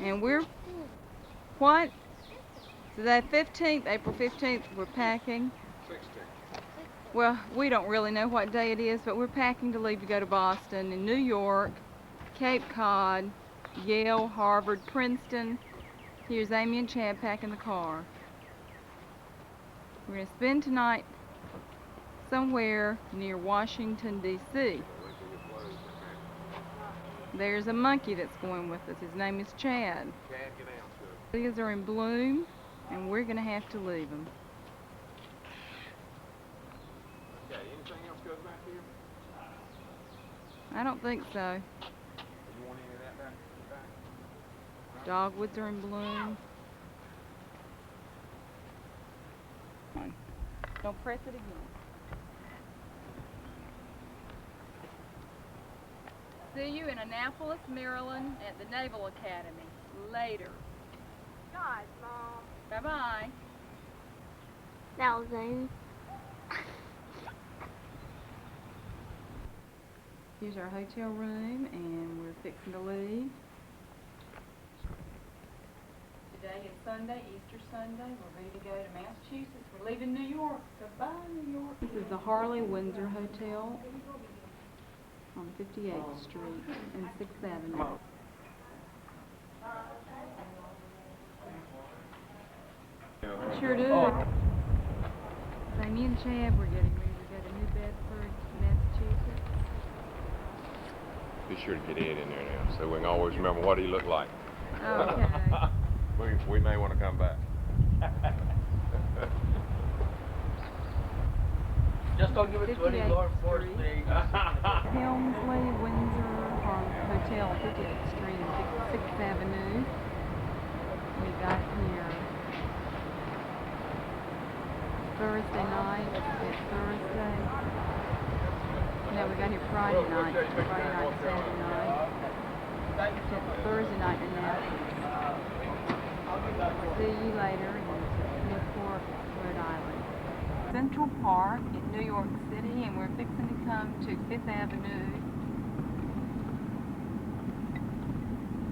And we're, what? Today 15th, April 15th, we're packing. 16th. Well, we don't really know what day it is, but we're packing to leave to go to Boston and New York, Cape Cod, Yale, Harvard, Princeton. Here's Amy and Chad packing the car. We're going to spend tonight somewhere near Washington, D.C. There's a monkey that's going with us. His name is Chad. Chad, get out, The leaves are in bloom, and we're going to have to leave them. Okay, anything else goes back here? I don't think so. You want any of that back? Dogwoods are in bloom. Don't press it again. See you in Annapolis, Maryland at the Naval Academy later. God, Mom. Bye-bye. That was Amy. Here's our hotel room, and we're fixing to leave. Today is Sunday, Easter Sunday. We're ready to go to Massachusetts. We're leaving New York. Goodbye, New York. This is the Harley Windsor Hotel on 58th Street and 6th Avenue. Sure do. Amy and Chad, we're getting ready to go to New Bedford, Massachusetts. Be sure to get Ed in there now, so we can always remember what he looked like. Okay. we may want to come back. Just don't give it to any 58th Lord Force Street. thing. Helmsley Windsor Hotel, 58th Street and 6th Avenue. We got here Thursday night at Thursday. No, we got here Friday night, Saturday night. Thursday night in Nashville. See you later in Newport, Rhode Island. Central Park in New York City, and we're fixing to come to 5th Avenue.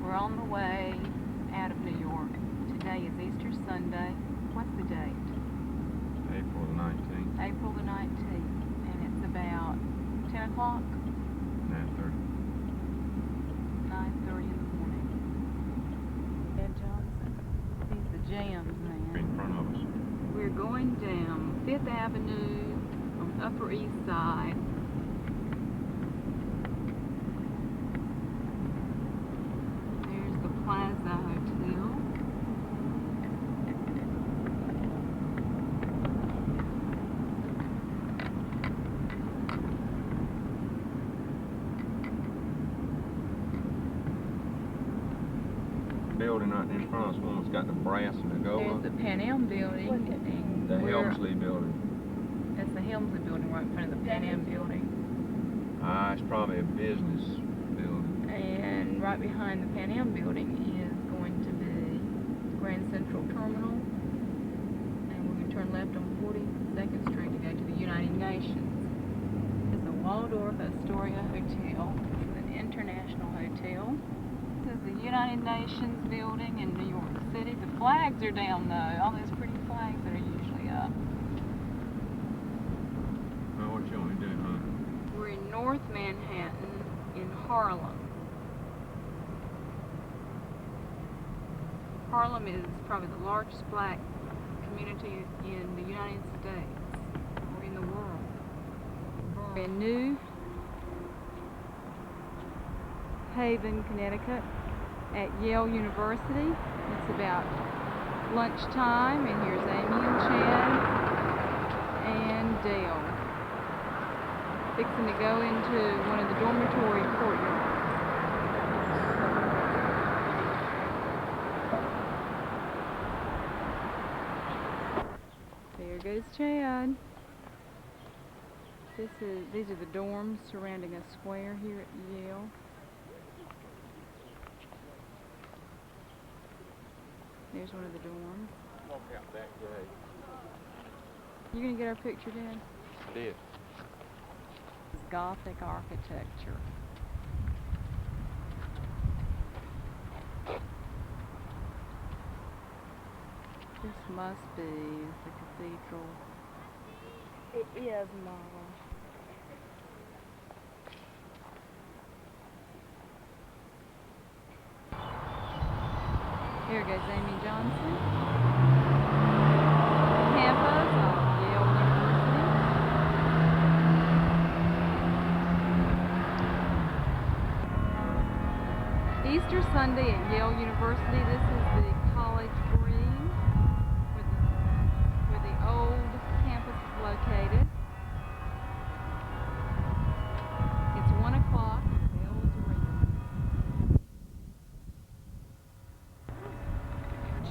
We're on the way out of New York. Today is Easter Sunday. What's the date? April the 19th, April the 19th, and it's about 10 o'clock, 9:30. 9:30 in the morning. Ed Johnson, he's the jams man. In front of us. We're going down 5th Avenue on the Upper East Side. There's the Plaza Hotel. Building right in front of us, one that's got the brass and the gold. There's the Pan Am building. And The we're- Helmsley building. That's the Helmsley building right in front of the Pan Am building. It's probably a business building. And right behind the Pan Am building is going to be Grand Central Terminal. And we're going to turn left on 42nd Street to go to the United Nations. It's the Waldorf Astoria Hotel. It's an international hotel. This is the United Nations building in New York City. The flags are down though, all those pretty flags that are usually up. Oh, what you want me to do, huh? We're in North Manhattan in Harlem. Harlem is probably the largest black community in the United States, or in the world. We're in New Haven, Connecticut at Yale University. It's about lunchtime, and here's Amy and Chad and Dale fixing to go into one of the dormitory courtyards. There goes Chad. These are the dorms surrounding a square here at Yale. There's one of the dorms. Walk out that gate. You gonna get our picture, Dad? I did. It's Gothic architecture. must be is the cathedral. It is, Mom. Here goes Amy Johnson, campus of Yale University. Easter Sunday at Yale University. This is the college green where the old campus is located. It's 1 o'clock. The bells are ringing.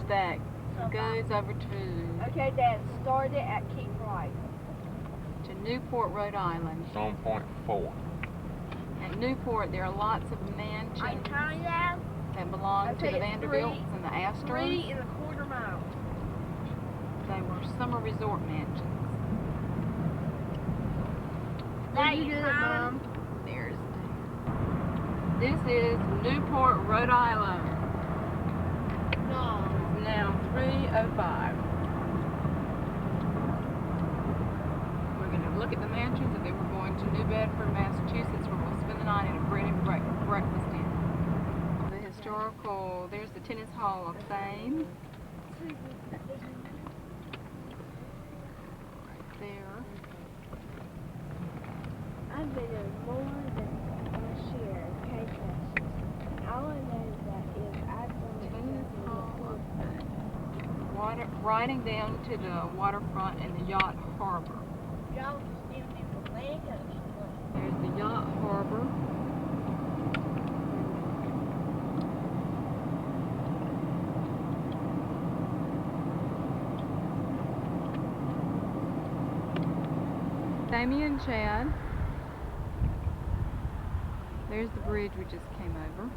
That goes over to Okay, Dad, start it at Keep Right. Newport, Rhode Island. 1.4. At Newport, there are lots of Are you mansions counting that? that belong to Okay, the it's Vanderbilts and the 3.25 miles. They were summer resort mansions. Now you do it, Mom. There's This is Newport, Rhode Island. No. It's now 3:05. We're going to look at the mansions, and then we're going to New Bedford, Massachusetts, where we'll spend the night at a bread and breakfast inn. The historical, there's the Tennis Hall of Fame. Right there. I've been in more than my share of cake classes. All I know that is I've done it Tennis in Hall the of Fame. Riding down to the waterfront and the yacht harbor. Y'all just give me the Legos. There's the yacht harbor. Amy and Chad. There's the bridge we just came over.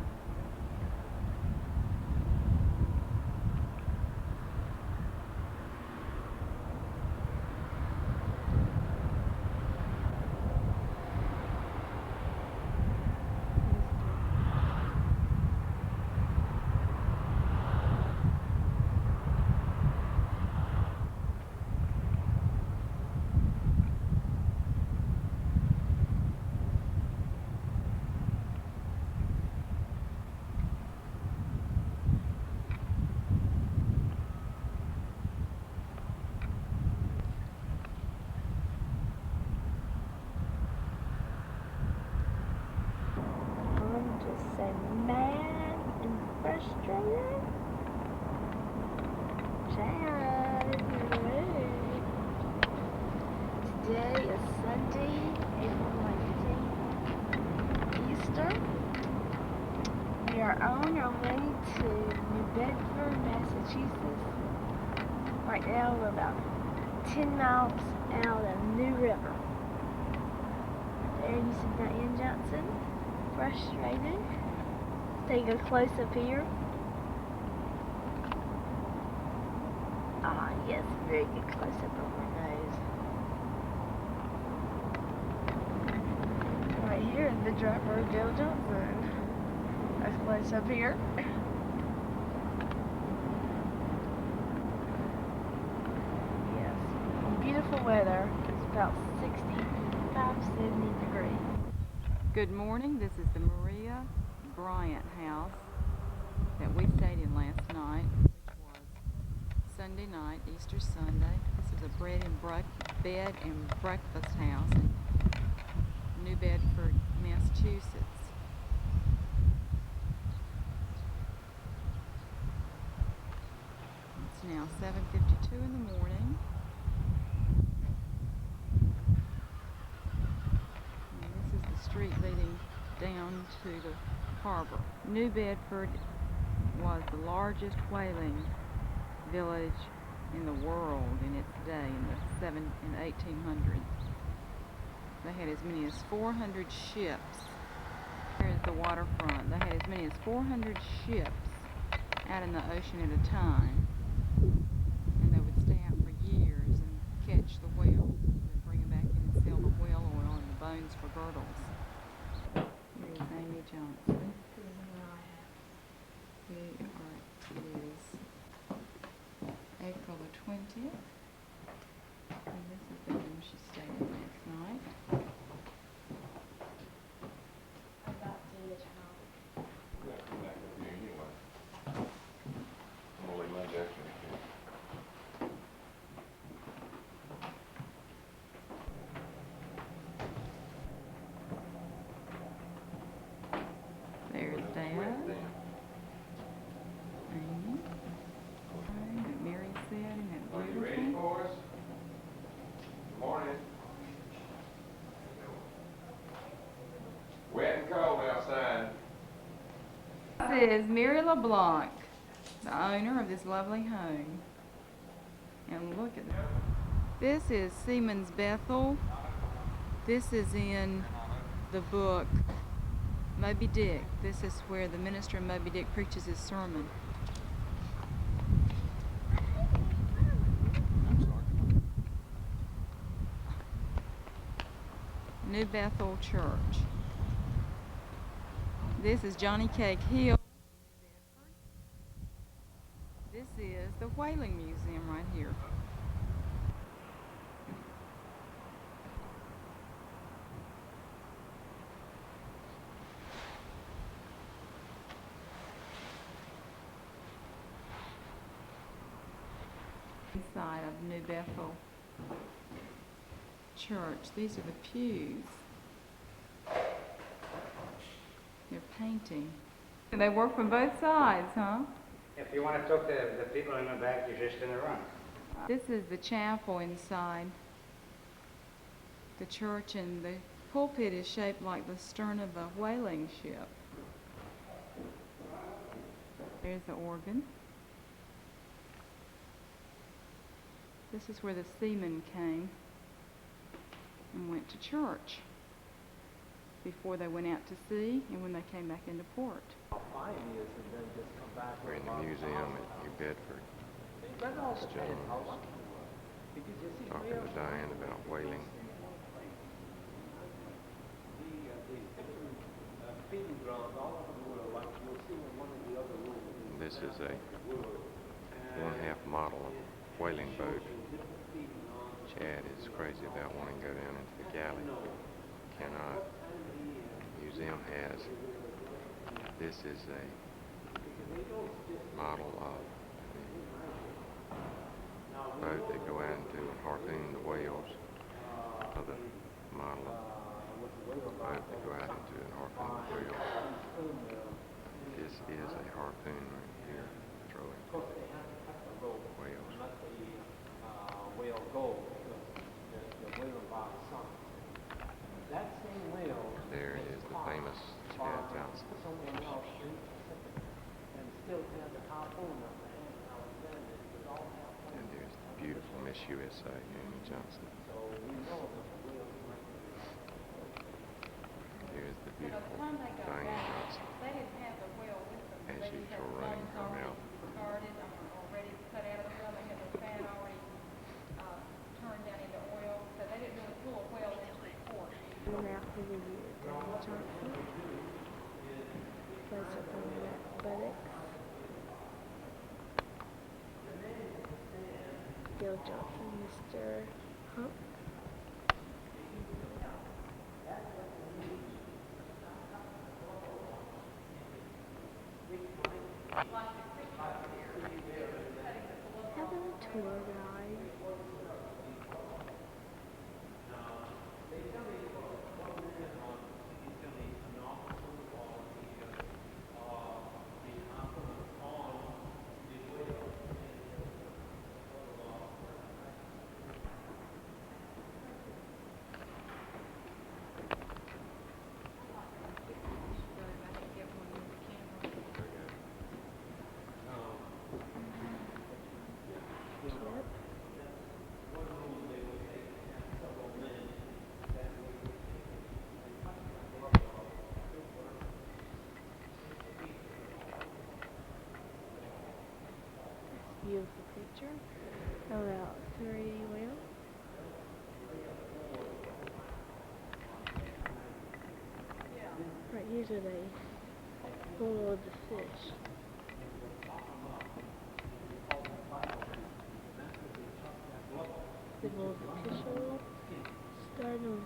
I'm just so mad and frustrated. Chad, today is Sunday, April 19th, Easter. We are on our way to New Bedford, Massachusetts. Right now we're about 10 miles out of New River. There you see Diane Johnson. Frustrated. Take a close up here. Ah, yes, very good close up on my nose. Right here is the driver, Joe Johnson. That's close up here. Yes, beautiful weather. It's about 65, 70 degrees. Good morning. This is the Maria Bryant house that we stayed in last night, which was Sunday night, Easter Sunday. This is a bed and breakfast house in New Bedford, Massachusetts. It's now 7:52 in the morning. Street leading down to the harbor. New Bedford was the largest whaling village in the world in its day in the 1800s. They had as many as 400 ships. Here's the waterfront. They had as many as 400 ships out in the ocean at a time, and they would stay out for years and catch the whales and bring them back in and sell the whale oil and the bones for girdles. Here's Amy Johnson. It is April the 20th. And this is the room she stayed in last night. About to the child. I'm gonna come back up here anyway. I'm gonna leave my jacket here. There's Dad. Amy. That Mary said, and that Are you ready beautiful. for us? Good morning. Wet and cold outside. This is Mary LeBlanc, the owner of this lovely home. And look at that. This is Seaman's Bethel. This is in the book Moby Dick. This is where the minister of Moby Dick preaches his sermon. New Bethel Church. This is Johnny Cake Hill. This is the Whaling Museum right here. Inside of New Bethel Church. These are the pews. They're painting. And they work from both sides, huh? If you want to talk to the people in the back, you're just in the room. This is the chapel inside the church, and the pulpit is shaped like the stern of a whaling ship. There's the organ. This is where the seamen came and went to church before they went out to sea and when they came back into port. We're in the museum at New Bedford. This gentleman is talking to Diane about whaling. This is a one-half model of a whaling boat. Chad is crazy about wanting to go down into the galley. Cannot. The museum has. This is a model of the boat they go out into and harpoon the whales. Other model of the boat they go out into and harpoon the whales. This is a harpoon right here, throwing whales. Whale gold, the whale box sunk. That same whale There is the famous Chad Johnson. somewhere else in the Pacific and still had the harpoon up the hand of Alexander. It was all harpoon. And there's the beautiful Miss USA, Amy Johnson. So we know that the whale might be Here's the beautiful Diane Johnson. They didn't have the whale with them. As usual, running her mouth. Started or ready to cut out of the whale. They had the fat already turned down into oil, so they didn't really pull a whale into the port. And after the year, Daniel Johnson. Pleasure from the Athletics. Bill Johnson, Mr. Hump. Having a tour guide. Beautiful picture about 3 whales. Right here's where they boiled the fish.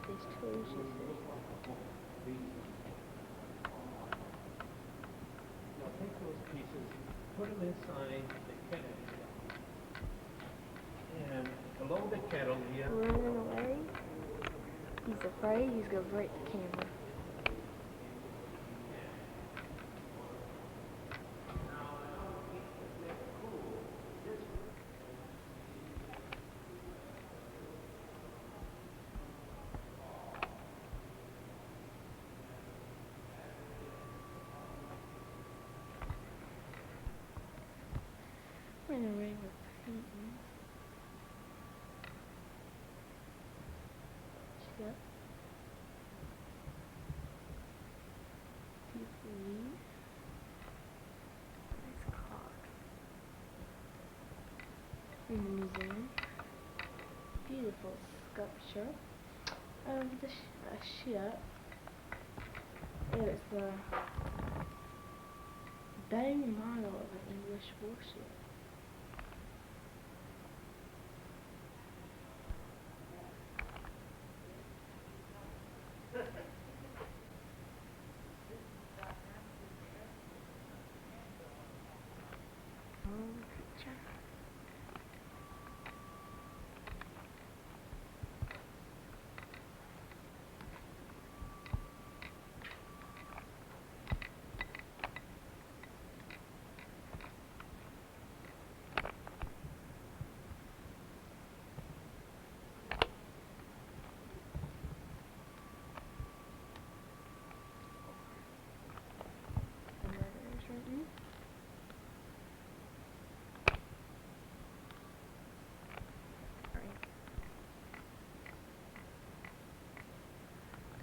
these tools, you see. Now take those pieces, put them inside the kettle. And below the kettle here, Running away. He's afraid he's gonna break the camera. Run away with painting. Yep. Beautifully. Nice clock. In the museum. Beautiful sculpture of the ship. It's the bone model of an English warship. Picture. The letters written.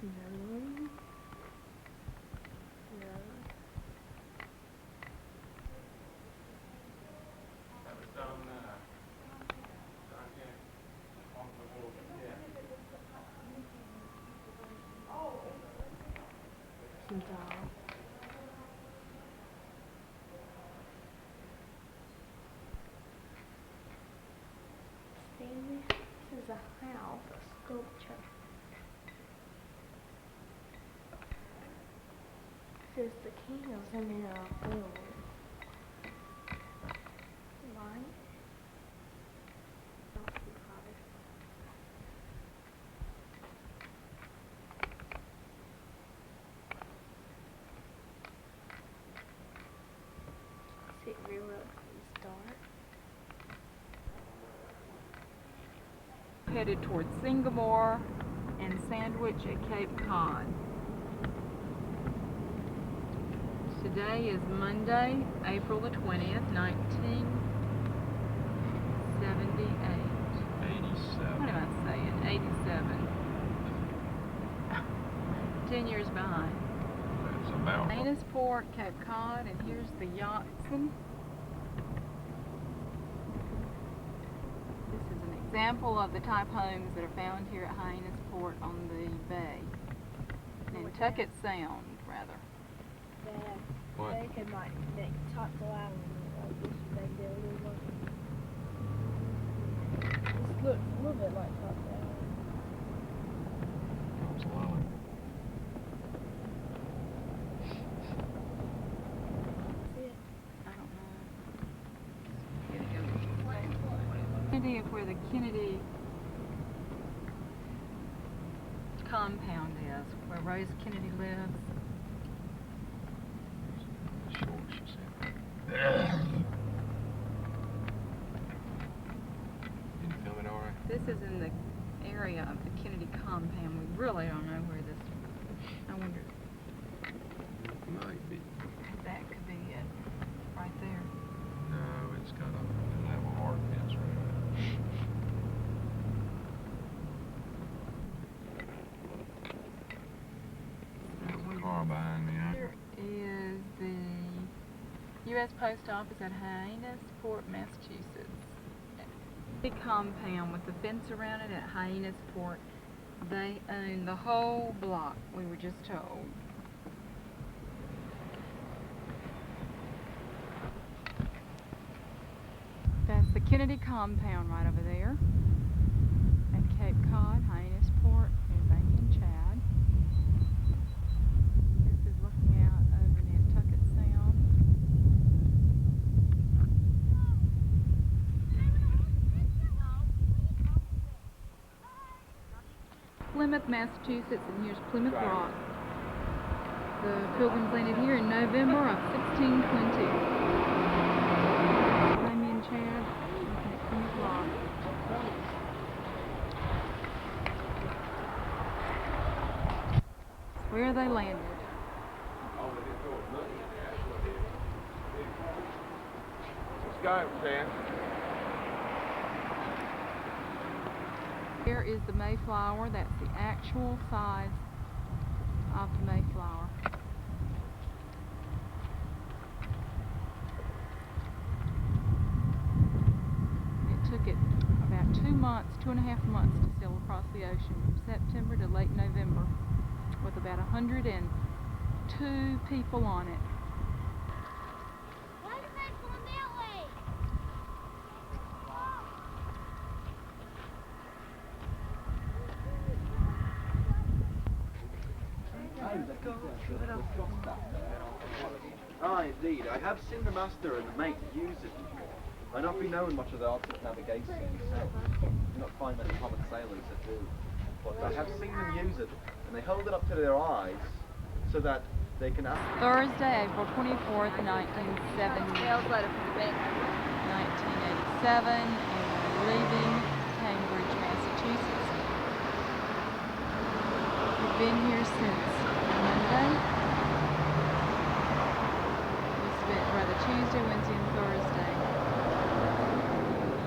Another one. Another one. That was done, yeah, on the wall, yeah. Some doll. Stanley, this is a house, a sculpture. This is the candles in the gold. Light. Not too high. See it real well, it's dark. Headed towards Singapore and Sandwich at Cape Cod. Today is Monday, April the 20th, 1978. 87. What am I saying? 87. 10 years behind. That's about. Hyannisport, Cape Cod, and here's the Yachtzen. This is an example of the type homes that are found here at Hyannisport on the bay. Nantucket Sound, rather. Dad, What? they could like make top go out and like this they do a little one. This looks a little bit like top down. Comes along. I don't know. Kennedy of where the Kennedy compound is, where Rose Kennedy lives. Short, she said. Can you film it all right? This is in the area of the Kennedy compound. We really don't know where this. I wonder Might be. if that could be it, right there. No, it's got a level hard fence right there. There's a car behind me. Here is the U.S. Post Office at Hyannisport, Massachusetts. Big compound with the fence around it at Hyannisport. They own the whole block, we were just told. That's the Kennedy compound right over there at Cape Cod, Hyannisport, and Bangor. Plymouth, Massachusetts, and here's Plymouth Rock. The Pilgrims landed here in November of 1620. Amy and Chad looking at Plymouth Rock. It's where they landed. Let's go, Dan. Here is the Mayflower. That's the actual size of the Mayflower. It took it about 2 months, 2.5 months to sail across the ocean from September to late November with about 102 people on it. Why is that going that way? Ah, indeed. I have seen the master and the mate use it. I not be knowing much of the arts of navigation myself. Do not find many common sailors that do. But I have seen them use it, and they hold it up to their eyes so that they can ask. Thursday, April 24th, 1987, and we're leaving Cambridge, Massachusetts. We've been here since Monday. We spent Tuesday, Wednesday, and Thursday.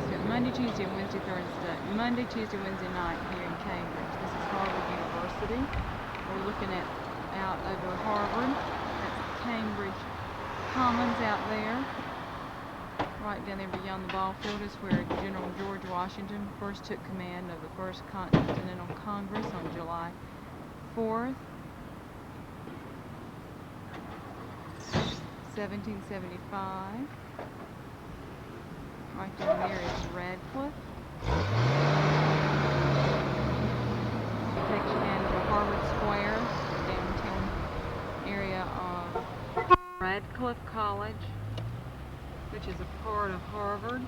So Monday, Tuesday, and Wednesday, Thursday. Monday, Tuesday, Wednesday night here in Cambridge. This is Harvard University. We're looking at out over Harvard. That's Cambridge Commons out there. Right down there beyond the ball field is where General George Washington first took command of the First Continental Congress on July 4th, 1775. Right down there is Radcliffe. It takes you down to Harvard Square, the downtown area of Radcliffe College, which is a part of Harvard.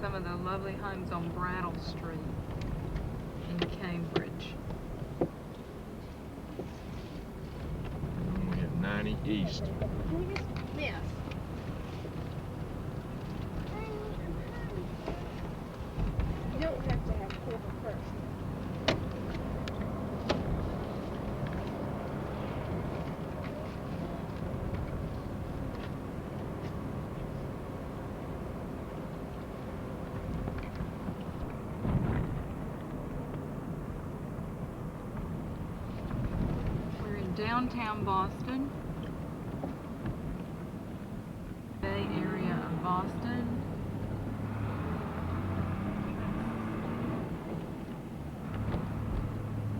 Some of the lovely homes on Brattle Street in Cambridge. We have 90 East. Yes. You don't have to have cover first. We're in downtown Boston, Bay Area of Boston.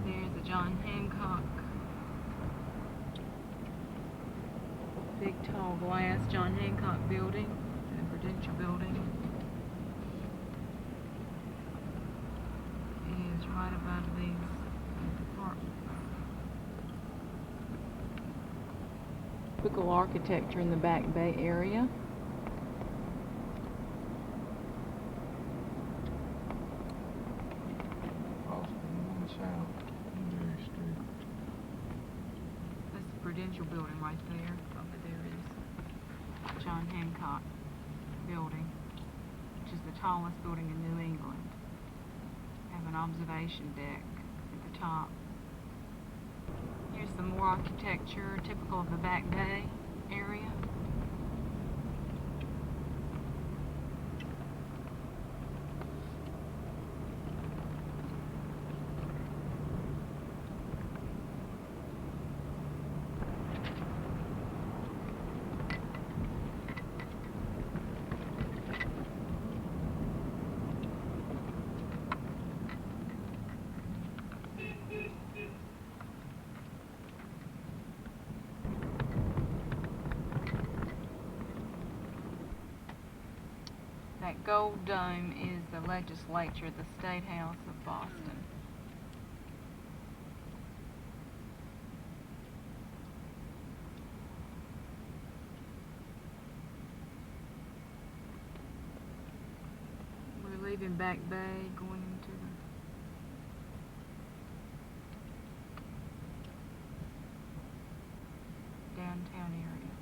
There's the John Hancock big tall glass John Hancock building, the Prudential building is right above these apartments. Typical architecture in the Back Bay area. Boston, south, Newberry Street. That's the Prudential building right there. Over there is John Hancock building, which is the tallest building in New England. Have an observation deck at the top. Here's some more architecture typical of the Back Bay area. That gold dome is the legislature, the State House of Boston. leaving Back Bay, going into the downtown area.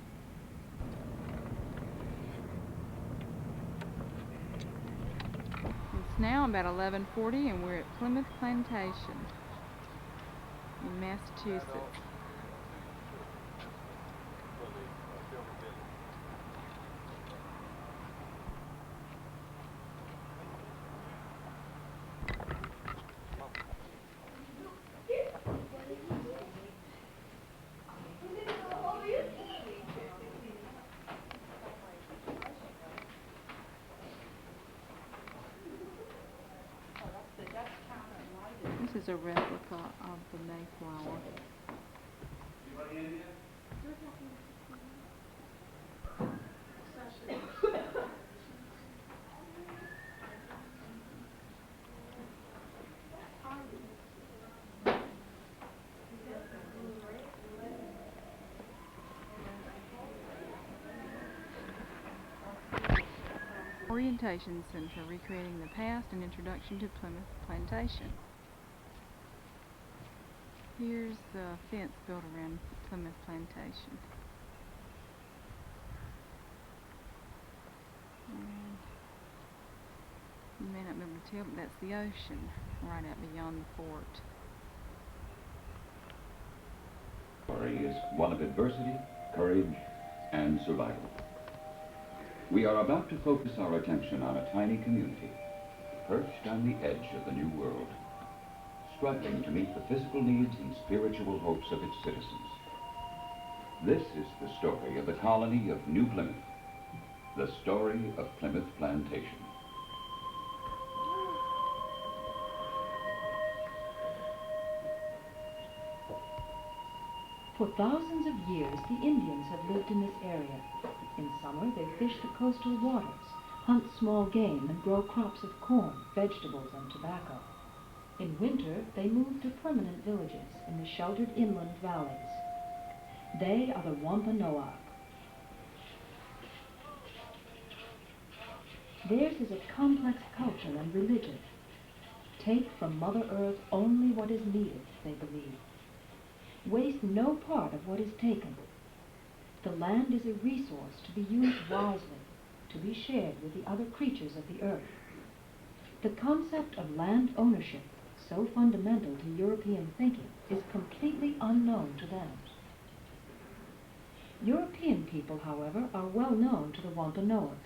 It's now about 11:40 and we're at Plymouth Plantation in Massachusetts. This is a replica of the Mayflower. Orientation Center, recreating the past and introduction to Plymouth Plantation. Here's the fence built around Plymouth Plantation. And you may not be able to tell, but that's the ocean right out beyond the fort. Story is one of adversity, courage, and survival. We are about to focus our attention on a tiny community, perched on the edge of the New World, struggling to meet the physical needs and spiritual hopes of its citizens. This is the story of the colony of New Plymouth, the story of Plymouth Plantation. For thousands of years, the Indians have lived in this area. In summer, they fish the coastal waters, hunt small game, and grow crops of corn, vegetables, and tobacco. In winter, they move to permanent villages in the sheltered inland valleys. They are the Wampanoag. Theirs is a complex culture and religion. Take from Mother Earth only what is needed, they believe. Waste no part of what is taken. The land is a resource to be used wisely, to be shared with the other creatures of the earth. The concept of land ownership, so fundamental to European thinking, is completely unknown to them. European people, however, are well known to the Wampanoag.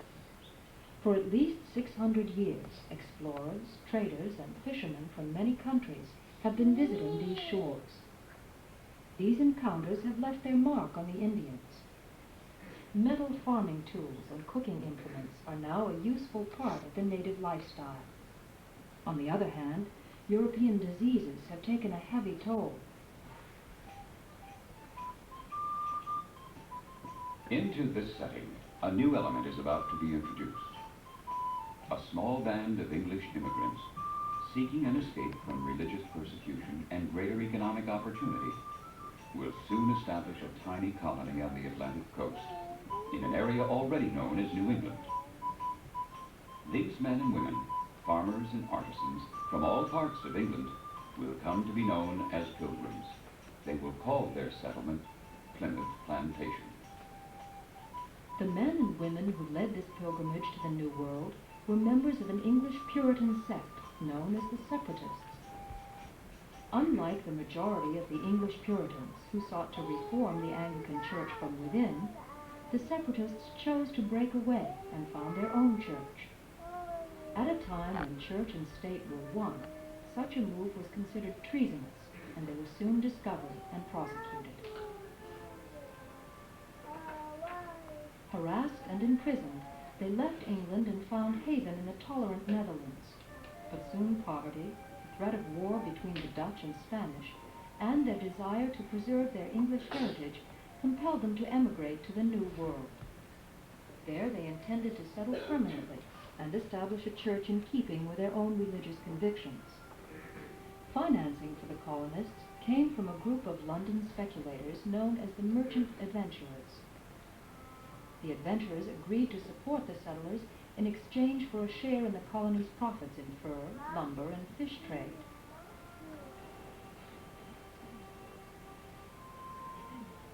For at least 600 years, explorers, traders, and fishermen from many countries have been visiting these shores. These encounters have left their mark on the Indians. Metal farming tools and cooking implements are now a useful part of the native lifestyle. On the other hand, European diseases have taken a heavy toll. Into this setting, a new element is about to be introduced. A small band of English immigrants seeking an escape from religious persecution and greater economic opportunity will soon establish a tiny colony on the Atlantic coast in an area already known as New England. These men and women, farmers and artisans from all parts of England, will come to be known as pilgrims. They will call their settlement Plymouth Plantation. The men and women who led this pilgrimage to the New World were members of an English Puritan sect known as the Separatists. Unlike the majority of the English Puritans who sought to reform the Anglican Church from within, the Separatists chose to break away and found their own church. At a time when church and state were one, such a move was considered treasonous, and they were soon discovered and prosecuted. Harassed and imprisoned, they left England and found haven in the tolerant Netherlands. But soon poverty, the threat of war between the Dutch and Spanish, and their desire to preserve their English heritage compelled them to emigrate to the New World. There they intended to settle permanently and establish a church in keeping with their own religious convictions. Financing for the colonists came from a group of London speculators known as the Merchant Adventurers. The adventurers agreed to support the settlers in exchange for a share in the colony's profits in fur, lumber, and fish trade.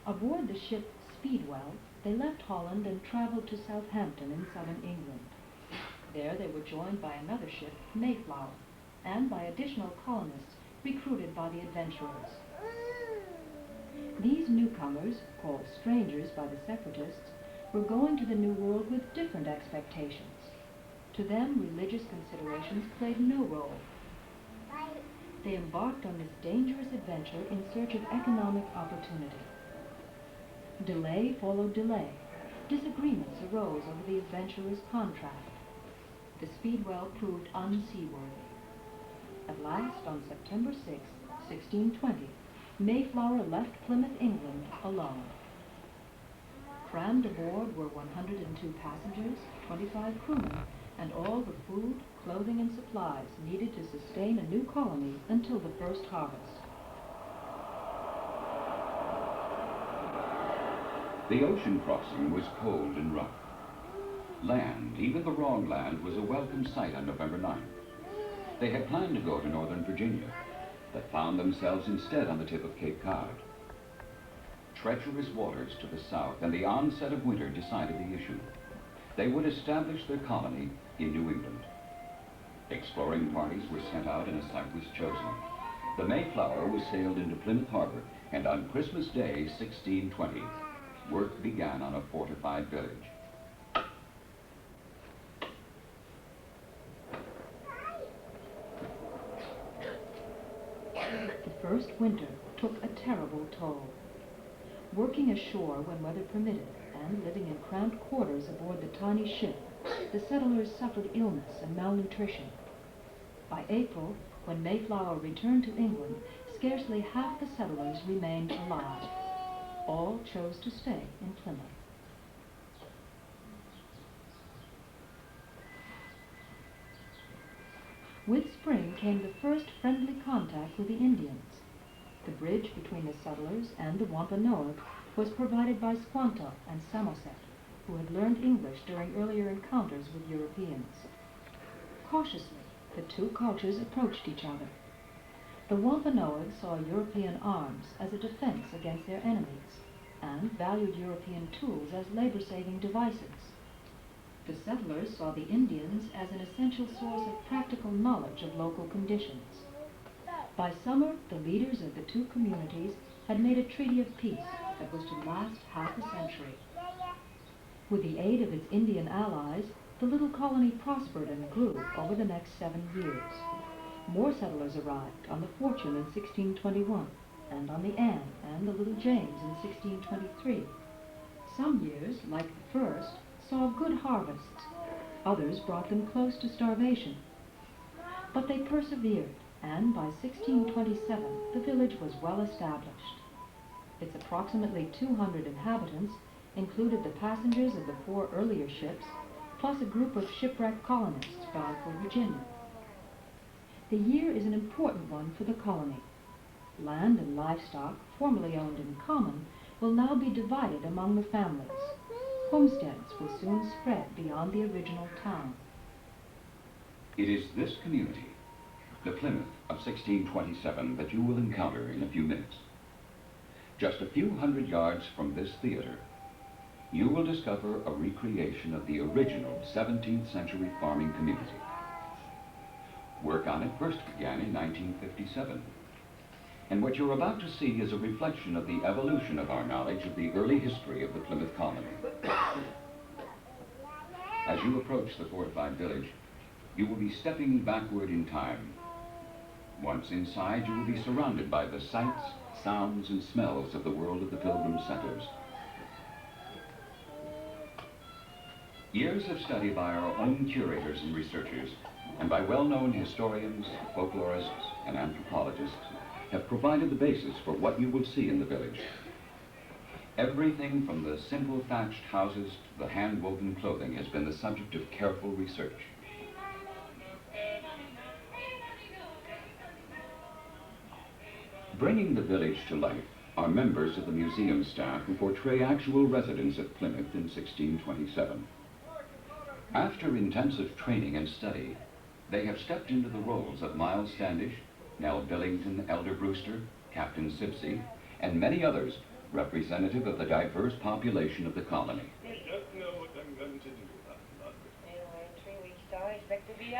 Aboard the ship Speedwell, they left Holland and traveled to Southampton in southern England. There they were joined by another ship, Mayflower, and by additional colonists recruited by the adventurers. These newcomers, called strangers by the separatists, were going to the New World with different expectations. To them, religious considerations played no role. They embarked on this dangerous adventure in search of economic opportunity. Delay followed delay. Disagreements arose over the adventurers' contract. The Speedwell proved unseaworthy. At last, on September 6, 1620, Mayflower left Plymouth, England, alone. Crammed aboard were 102 passengers, 25 crewmen, and all the food, clothing, and supplies needed to sustain a new colony until the first harvest. The ocean crossing was cold and rough. Land, even the wrong land, was a welcome sight on November 9th. They had planned to go to northern Virginia, but found themselves instead on the tip of Cape Cod. Treacherous waters to the south and the onset of winter decided the issue. They would establish their colony in New England. Exploring parties were sent out and a site was chosen. The Mayflower was sailed into Plymouth Harbor, and on Christmas Day, 1620, work began on a fortified village. The first winter took a terrible toll. Working ashore when weather permitted and living in cramped quarters aboard the tiny ship, the settlers suffered illness and malnutrition. By April, when Mayflower returned to England, scarcely half the settlers remained alive. All chose to stay in Plymouth. With spring came the first friendly contact with the Indians. The bridge between the settlers and the Wampanoag was provided by Squanto and Samoset, who had learned English during earlier encounters with Europeans. Cautiously, the two cultures approached each other. The Wampanoag saw European arms as a defense against their enemies, and valued European tools as labor-saving devices. The settlers saw the Indians as an essential source of practical knowledge of local conditions. By summer, the leaders of the two communities had made a treaty of peace that was to last half a century. With the aid of its Indian allies, the little colony prospered and grew over the next 7 years. More settlers arrived on the Fortune in 1621, and on the Anne and the Little James in 1623. Some years, like the first, saw good harvests. Others brought them close to starvation. But they persevered, and by 1627 the village was well established. Its approximately 200 inhabitants included the passengers of the 4 earlier ships, plus a group of shipwrecked colonists bound for Virginia. The year is an important one for the colony. Land and livestock, formerly owned in common, will now be divided among the families. Homesteads will soon spread beyond the original town. It is this community, the Plymouth of 1627, that you will encounter in a few minutes. Just a few hundred yards from this theater, you will discover a recreation of the original 17th century farming community. Work on it first began in 1957. And what you're about to see is a reflection of the evolution of our knowledge of the early history of the Plymouth colony. As you approach the fortified village, you will be stepping backward in time. Once inside, you will be surrounded by the sights, sounds, and smells of the world of the Pilgrim settlers. Years of study by our own curators and researchers, and by well-known historians, folklorists, and anthropologists, have provided the basis for what you will see in the village. Everything from the simple thatched houses to the hand-woven clothing has been the subject of careful research. Bringing the village to life are members of the museum staff who portray actual residents at Plymouth in 1627. After intensive training and study, they have stepped into the roles of Miles Standish, Nell Billington, Elder Brewster, Captain Sipsey, and many others representative of the diverse population of the colony.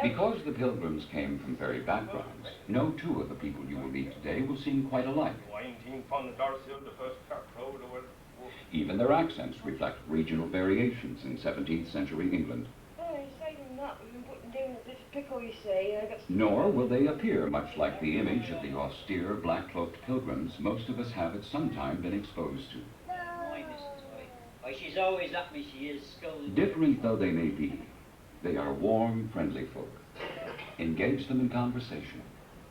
Because the Pilgrims came from varied backgrounds, no two of the people you will meet today will seem quite alike. Even their accents reflect regional variations in 17th century England. Nor will they appear much like the image of the austere, black-cloaked pilgrims most of us have at some time been exposed to. She's always at me, she is. Different though they may be, they are warm, friendly folk. Engage them in conversation.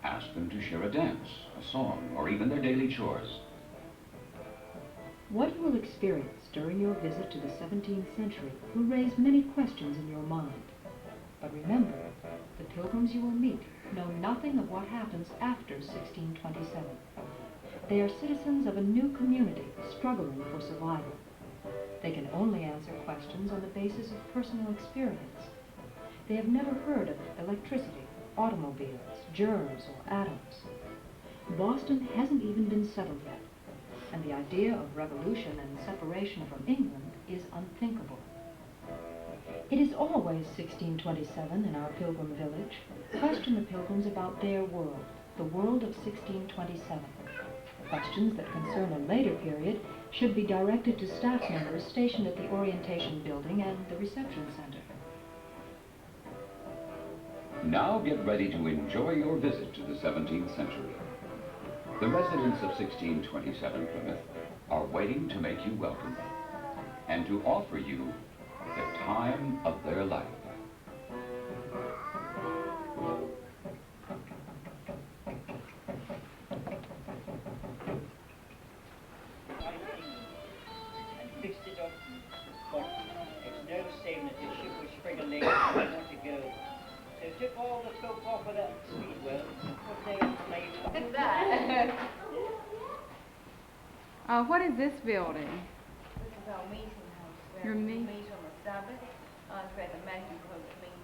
Ask them to share a dance, a song, or even their daily chores. What you will experience during your visit to the 17th century will raise many questions in your mind. But remember, the pilgrims you will meet know nothing of what happens after 1627. They are citizens of a new community struggling for survival. They can only answer questions on the basis of personal experience. They have never heard of electricity, automobiles, germs, or atoms. Boston hasn't even been settled yet, and the idea of revolution and separation from England is unthinkable. It is always 1627 in our Pilgrim village. Question the Pilgrims about their world, the world of 1627. Questions that concern a later period should be directed to staff members stationed at the Orientation Building and the Reception Center. Now get ready to enjoy your visit to the 17th century. The residents of 1627 Plymouth are waiting to make you welcome and to offer you the time of their life. And fixed it up, but it's no saving that the ship was friggin' late and not to go. So took all the folk off of that speedwell and put their slaves on. What's that? What is this building? This is our meeting house, where Your we meet- meet on the Sabbath, and where the men who close meeting.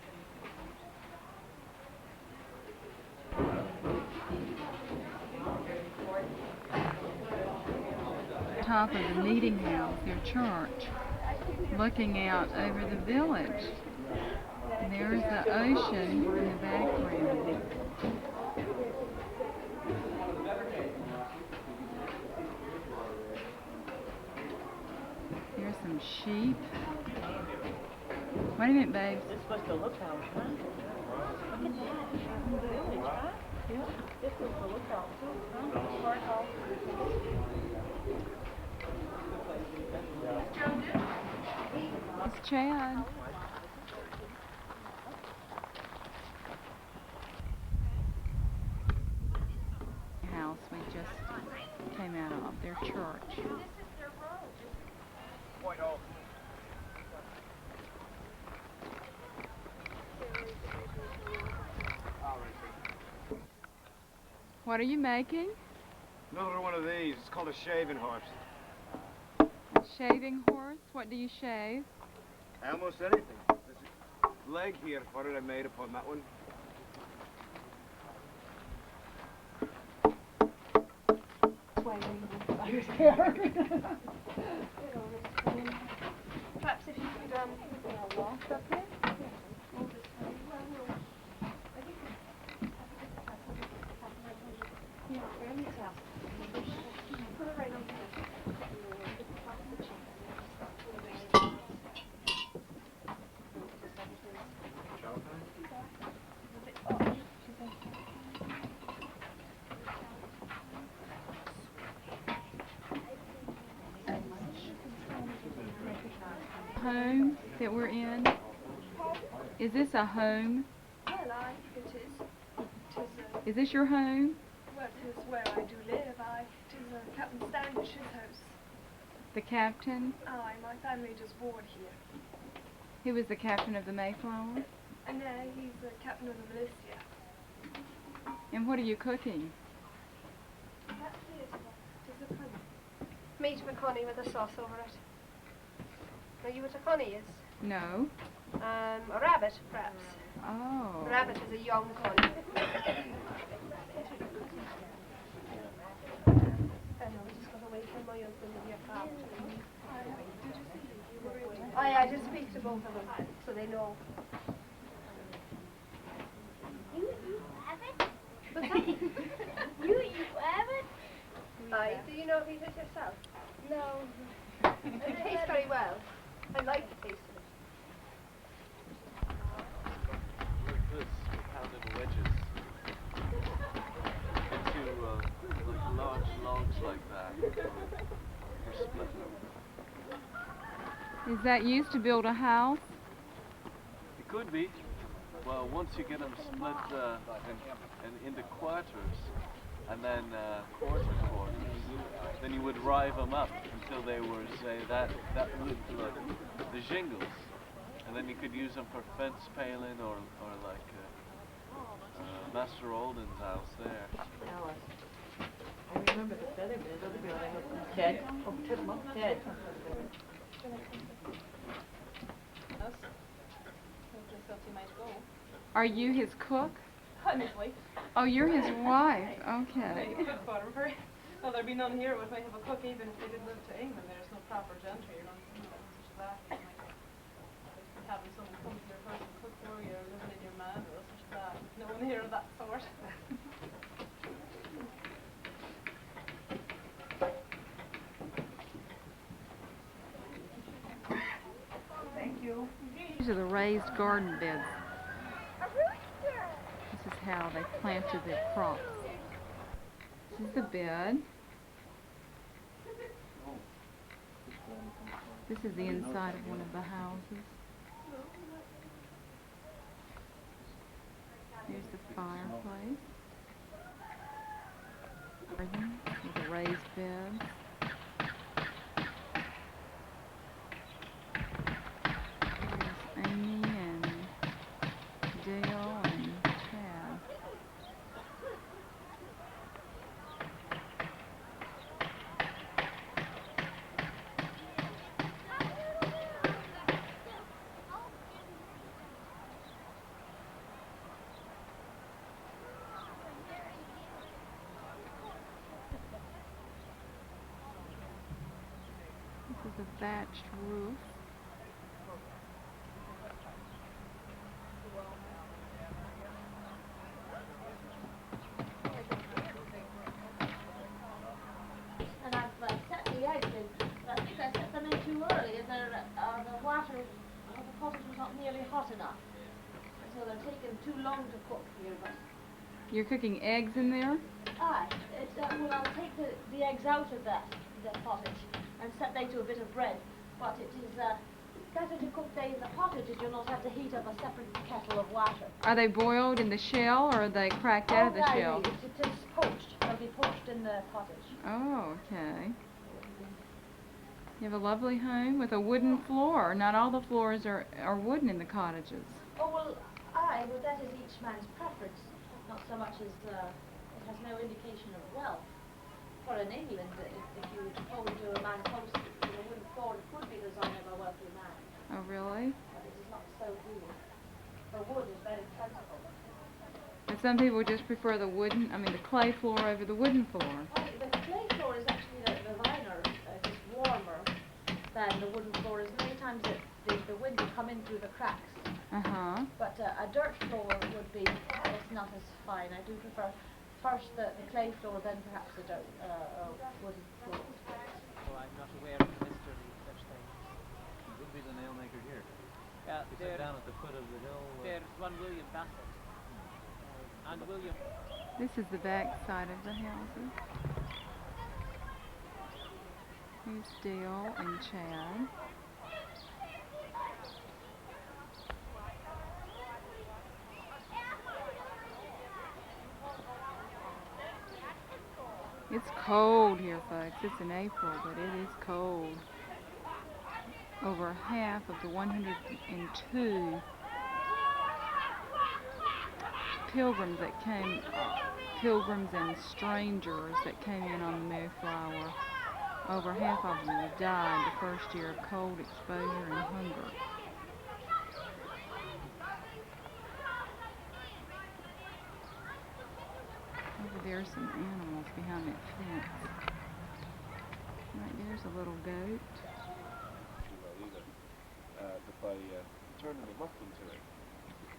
Top of the meeting house, their church, looking out over the village. There's the ocean in the background. Here's some sheep. Wait a minute, babe. It's supposed to look out, huh? Look at that. In the village, huh? Yeah. This is the lookout too, huh? Park house. It's Chad. House we just came out of, their church. What are you making? Another one of these. It's called a shaving horse. A shaving horse? What do you shave? Almost anything. There's a leg here for it I made upon that one. Perhaps if you could walk up here. Home that we're in? Is this a home? Well, it is. Is this your home? Well, it is where I do live. It is Captain Standish's house. The captain? Aye, my family just board here. He was the captain of the Mayflower? And he's the captain of the militia. And what are you cooking? That's it. It is a pudding. Meat McConey with a sauce over it. Know you what a connie is? No. A rabbit, perhaps. Oh. A rabbit is a young coin. I just speak to both of them, so they know. You eat rabbit? What's that? You eat rabbit? Do you not eat it yourself? No. It tastes very well. I like the taste of it. Like this, pounded wedges into like large logs like that. Or split them. Is that used to build a house? It could be. Well, once you get them split and into quarters, and then quarters, then you would rive them up until they were, say, that looked like the jingles, and then you could use them for fence paling or like Master Olden's house there. Alice, I remember the feather bed of the building. Ted, oh, took him up, Ted. Are you his cook? I'm his wife. Oh, you're his wife. Okay. I cook for him. Well, there'd be none here, but if I have a cook, even if they did move to England, there's no proper gentry or nothing such as that. Like having someone come to your house and cook for you, or living in your manor or such as that. No one here of that sort. Thank you. These are the raised garden beds. This is how they planted their crops. This is the bed. This is the inside of one of the houses. Here's the fireplace. Garden with the raised beds. Here's Amy and Dale and Chad. This is a thatched roof. And I've set the eggs in. I think I set them in too early, and the water of the pottage was not nearly hot enough. So they're taking too long to cook here. But You're cooking eggs in there? well, I'll take the eggs out of the pottage and set them to a bit of bread. But it is better to cook them in the pottage if you'll not have to heat up a separate kettle of water. Are they boiled in the shell or are they cracked out of the shell? It is poached. They'll be poached in the pottage. Oh, okay. You have a lovely home with a wooden floor. Not all the floors are wooden in the cottages. Oh, well, that is each man's preference. Not so much as it has no indication of wealth. For in England, if you go into a man's house with a wooden floor, it could be the sign of a wealthy man. Oh, really? But it is not so here. The wood is very plentiful. And some people just prefer the clay floor over the wooden floor. Well, the clay floor is actually the liner. It is warmer than the wooden floor. As many times the wind will come in through the cracks. Uh-huh. But a dirt floor would be not as fine. I do prefer first the clay floor, then perhaps the dirt wooden floor. Well, I'm not aware of the history of such things. It would be the nail maker here. Yeah, It's down at the foot of the hill. there's one William Bassett. And William. This is the back side of the houses. Here's Dale and Chad. It's cold here, folks. It's in April, but it is cold. Over half of the 102 pilgrims and strangers that came in on the Mayflower, over half of them died the first year of cold exposure and hunger. there's some animals behind that fence. Right there's a little goat. Either. But by turning them up into it,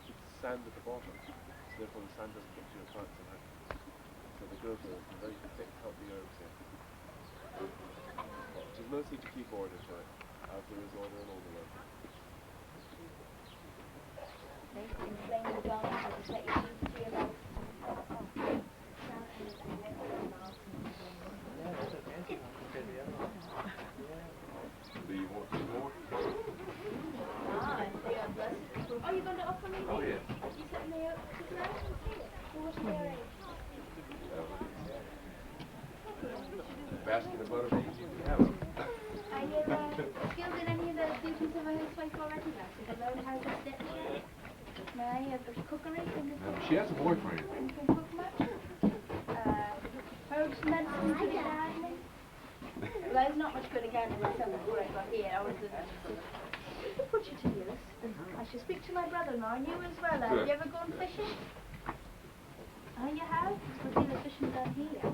it's sand at the bottom, so therefore the sand doesn't get to your plants and so they grow the very thick, healthy herbs here. Which is mostly to keep order to it, as there is order in all the world. Do you want some more? Oh, you're going to offer me? Oh, yeah. You sent me out to the mountains here. Well, what's their age? Basket of butter beans, you can have them. Are you skilled in any of the duties of a housewife already? Have you learned how to stitch yet? May I have a cookery? She has a boyfriend. You can cook much? Herbs, medicine, to the gardening? Well, there's not much good at gardening myself before I got here. I was we could put you to use. I should speak to my brother-in-law and you as well. Have you ever gone fishing? Oh, you have? There's a deal of fishing down here.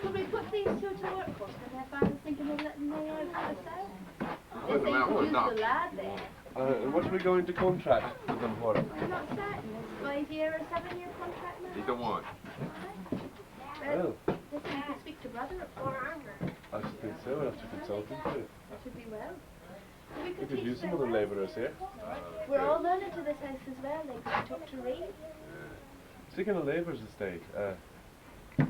Could we put these two to work for us when their father's thinking of letting me out for sale? They Put them out for use adoption. the lad there. And what are we going to contract with them for? I'm not certain. It's 5-year or 7-year contract now. Either one. Well, listen, you can speak to brother. I should think so, after consulting too. That should be well. We We could use some other labourers here. We're all learning to this house as well. They could talk to read. Speaking of labourers estate, This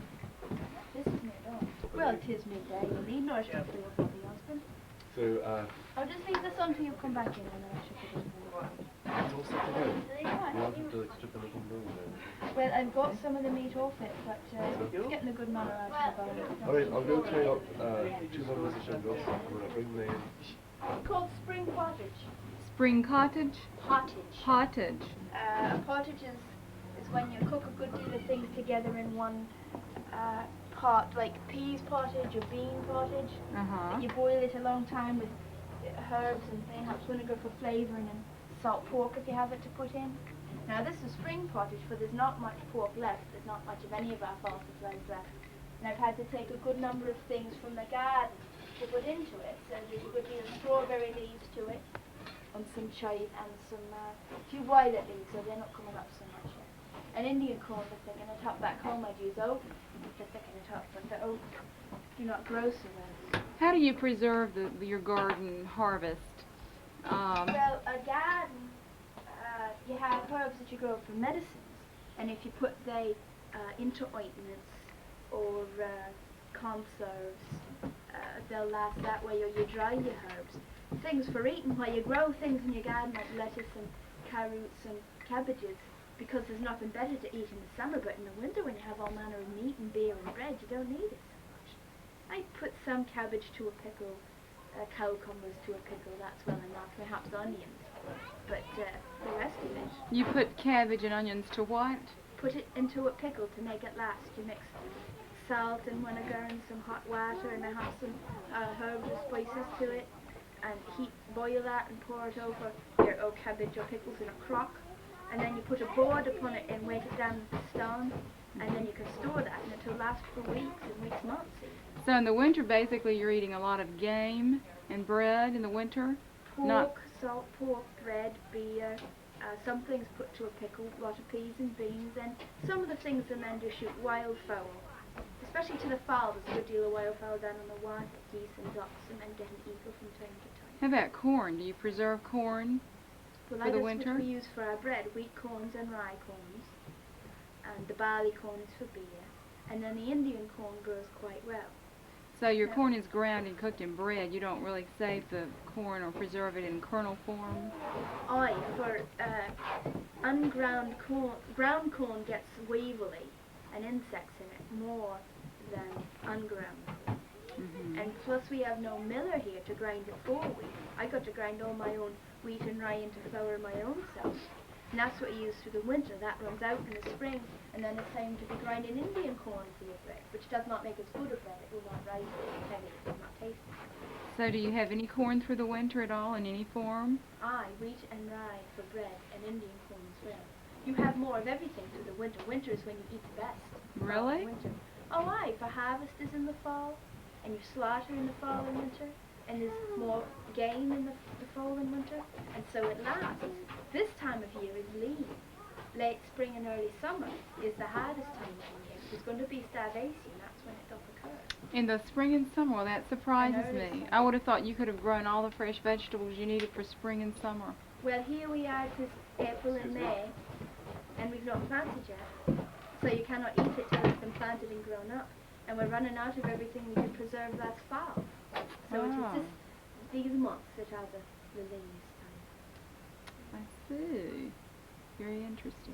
is me done. Well, 'tis me day. You need nourishment for your body, husband. so, I'll just leave this on till you come back in and then I should put it in the water. what's that to do? You wanted to strip a little bone there. Well, I've got some of the meat off it, but it's getting a good manner out of the bone. Alright, I'll go train up 2 members of Shingle when I bring them in. It's called spring pottage. Spring cottage? Pottage. Pottage. A pottage is when you cook a good deal of things together in one pot, like peas pottage or bean pottage. Uh-huh. You boil it a long time with herbs and perhaps vinegar for flavouring and salt pork if you have it to put in. Now this is spring pottage, for there's not much pork left. There's not much of any of our falsifieds left. And I've had to take a good number of things from the garden to put into it. So there's a good deal of strawberry leaves to it, and some chive and some few violet leaves, so they're not coming up so much yet. An Indian corn for thickening it up. Back home I'd use oak to thicken it up, but the oak do not grow so well. How do you preserve your garden harvest? Well, a garden, you have herbs that you grow for medicines, and if you put they into ointments or conserves, they'll last that way, or you dry your herbs. Things for eating, while you grow things in your garden like lettuce and carrots and cabbages, because there's nothing better to eat in the summer, but in the winter when you have all manner of meat and beer and bread, you don't need it so much. I put some cabbage to a pickle, cucumbers to a pickle, that's well enough, perhaps onions, but the rest of it. You put cabbage and onions to what? Put it into a pickle to make it last. You mix salt and vinegar and some hot water and have some herbs or spices to it, and boil that and pour it over your cabbage or pickles in a crock, and then you put a board upon it and weight it down with a stone, and then you can store that and it'll last for weeks and weeks, months. So in the winter, basically, you're eating a lot of game and bread in the winter? Pork, salt pork, bread, beer, some things put to a pickle, a lot of peas and beans, and some of the things and then just shoot wildfowl. Especially to the fowl, there's a good deal of wildfowl down on the Wye, geese and ducks, and then get an eagle from time to time. How about corn? Do you preserve corn Well, for the that's winter? what we use for our bread, wheat corns and rye corns, and the barley corn is for beer, and then the Indian corn grows quite well. So your corn is ground and cooked in bread. You don't really save the corn or preserve it in kernel form? Aye, for unground corn, ground corn gets weevily and insects in it more than unground corn. And plus we have no miller here to grind it for wheat. I got to grind all my own wheat and rye into flour my own self. And that's what you use through the winter. That runs out in the spring, and then it's time to be grinding Indian corn for your bread, which does not make as good a bread. It will not rise, it will heavy, it will not taste it. So do you have any corn through the winter at all in any form? Aye, wheat and rye for bread, and Indian corn as well. You have more of everything through the winter. Winter is when you eat the best. fall Really? and winter. Oh, aye, for harvesters in the fall, and you slaughter in the fall and winter, and there's more game in the fall and winter, and so it lasts. This time of year is lean. Late spring and early summer is the hardest time of the year. There's going to be starvation, that's when it does occur. In the spring and summer, well, that surprises And early me. summer. I would have thought you could have grown all the fresh vegetables you needed for spring and summer. Well, here we are this April and May, and we've not planted yet. So you cannot eat it till it's been planted and grown up. And we're running out of everything we could preserve last fall. So it Oh. is these months that are the lean time. I see. Very interesting.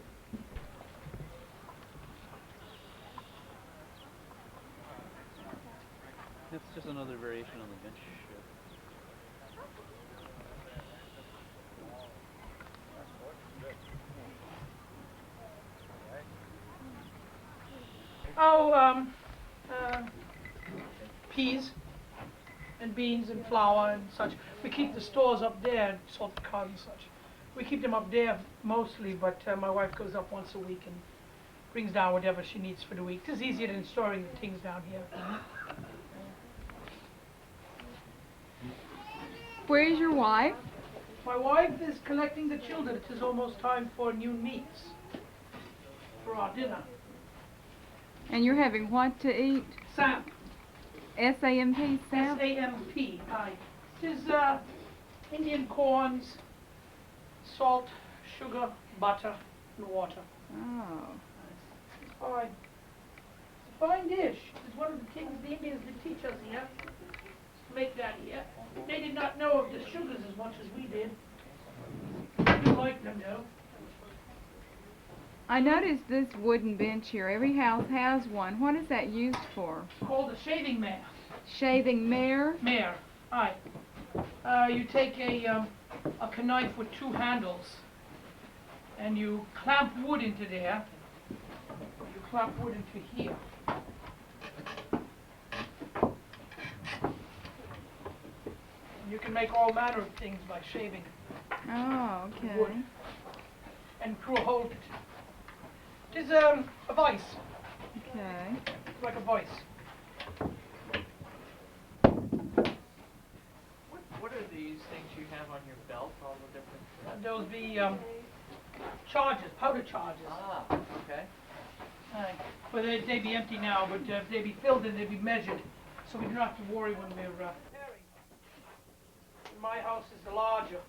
That's just another variation on the bench shift. Oh, peas and beans and flour and such. We keep the stores up there, and salt and cod and such. We keep them up there mostly, but my wife goes up once a week and brings down whatever she needs for the week. It's easier than storing the things down here. Where's your wife? My wife is collecting the children. It is almost time for new meats for our dinner. And you're having what to eat? Samp. S-A-M-P, Sam? S-A-M-P, aye. It is Indian corns, salt, sugar, butter, and water. Oh. Aye. It's a fine dish. It's one of the things the Indians did teach us here. To make that here. They did not know of the sugars as much as we did. We do like them though. I noticed this wooden bench here. Every house has one. What is that used for? It's called a shaving mare. Shaving mare? Mare, aye. You take a knife with two handles and you clamp wood into there. You clamp wood into here. You can make all manner of things by shaving Oh, okay. wood and hold it. It is a vice, Okay. like a vice. What are these things you have on your belt, all the different... Those be charges, powder charges. Ah, okay. Well, they be empty now, but they be filled and they be measured, so we don't have to worry when we're my house is the larger.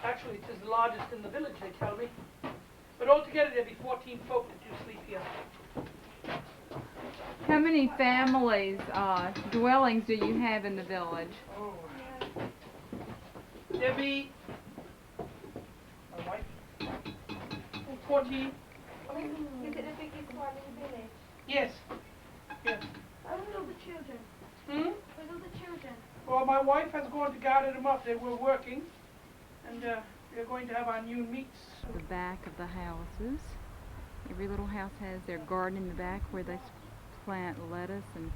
Actually, it is the largest in the village, they tell me. But altogether, there be 14 folk that do sleep here. How many families, dwellings do you have in the village? Oh. There be... my wife? 14. Is it the biggest one in the village? Yes. Yes. Where's all the children? Hmm? Where's all the children? Well, my wife has gone to gather them up. They were working. And we're going to have our new meats. The back of the houses. Every little house has their garden in the back where they plant lettuce and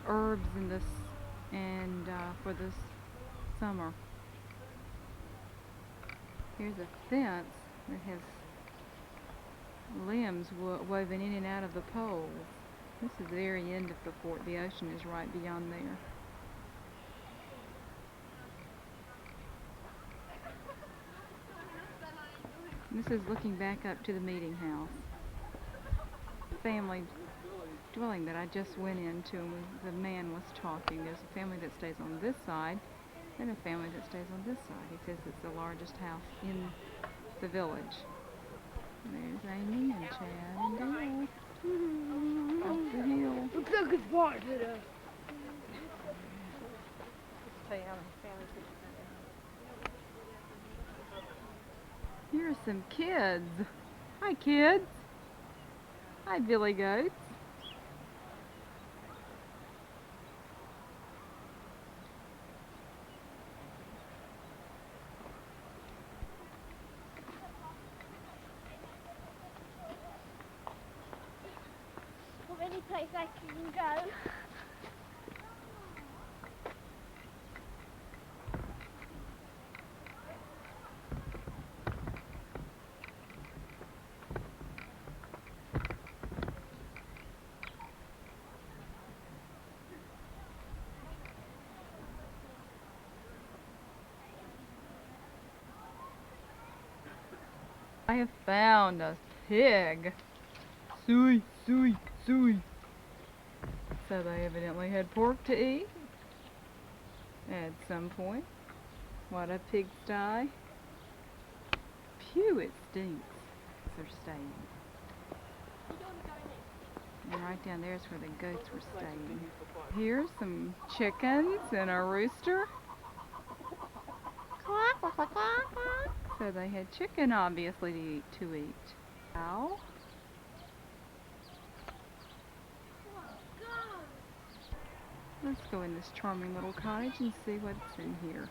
herbs in this and for this summer. Here's a fence that has limbs woven in and out of the poles. This is the very end of the fort. The ocean is right beyond there. This is looking back up to the meeting house. Family dwelling that I just went into and the man was talking. There's a family that stays on this side and a family that stays on this side. He says it's the largest house in the village. There's Amy and Chad and Dale up the hill. Looks like it's part today. Here are some kids. Hi, kids. Hi, Billy Goats. Not any place I can go. I have found a pig. Suey, suey, suey. So they evidently had pork to eat at some point. What a pigsty. Phew, it stinks. They're staying. And right down there is where the goats were staying. Here's some chickens and a rooster. So they had chicken, obviously, to eat. Cow. Let's go in this charming little cottage and see what's in here.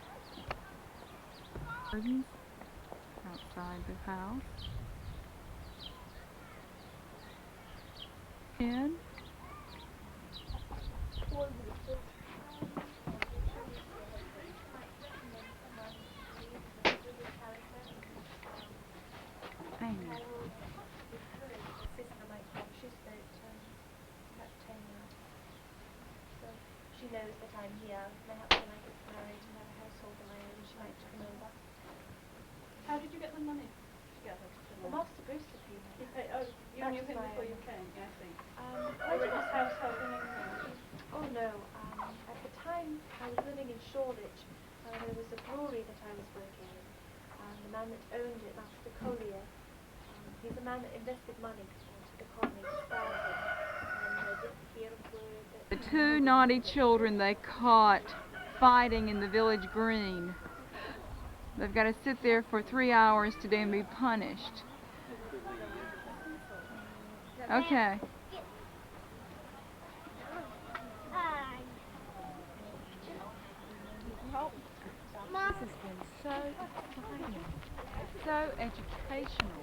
Gardens outside the house. And She knows that I'm here. Perhaps when I get married and have a household of my own, she might come over. How did you get the money to get her to The Master Brewster paid me. You knew him before you came, I see. I Or it was didn't household in England? Oh no, at the time I was living in Shoreditch and there was a brewery that I was working in. The man that owned it, Master Collier, he's a man that invested money into the colony to start it. And I didn't hear a word that... the two naughty children they caught fighting in the village green. They've got to sit there for 3 hours today and be punished. Okay. This has been so exciting, so educational.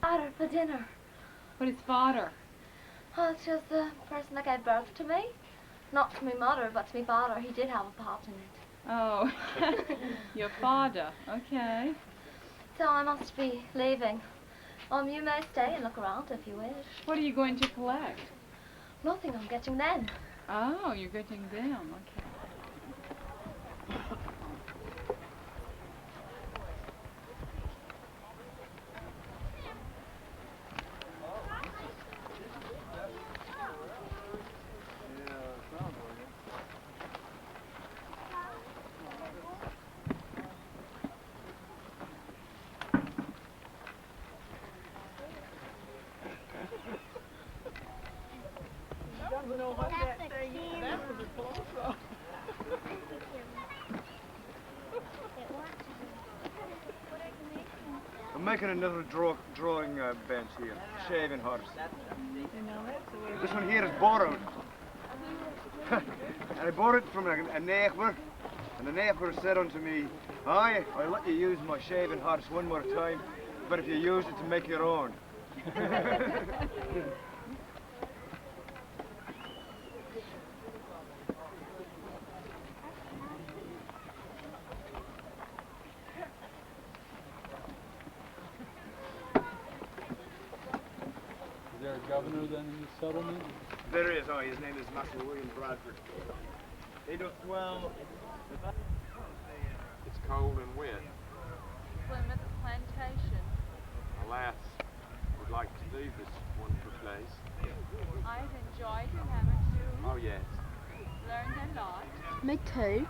Fodder for dinner. What is fodder? Oh, it's just the person that gave birth to me. Not to me mother, but to me father. He did have a part in it. Oh, your father. Okay. So I must be leaving. You may stay and look around if you wish. What are you going to collect? Nothing, I'm getting them. Oh, you're getting them. Okay. I'm making another drawing bench here, shaving horse. This one here is borrowed. And I borrowed it from a neighbour, and the neighbour said unto me, "Aye, I'll let you use my shaving horse one more time, but if you use it to make your own." Is there a governor then in the settlement? There is, his name is Master William Bradford. He doth dwell. It's cold and wet. Plymouth Plantation. Alas, would like to leave this wonderful place. I've enjoyed it, haven't you? Oh yes. Learned a lot. Me too.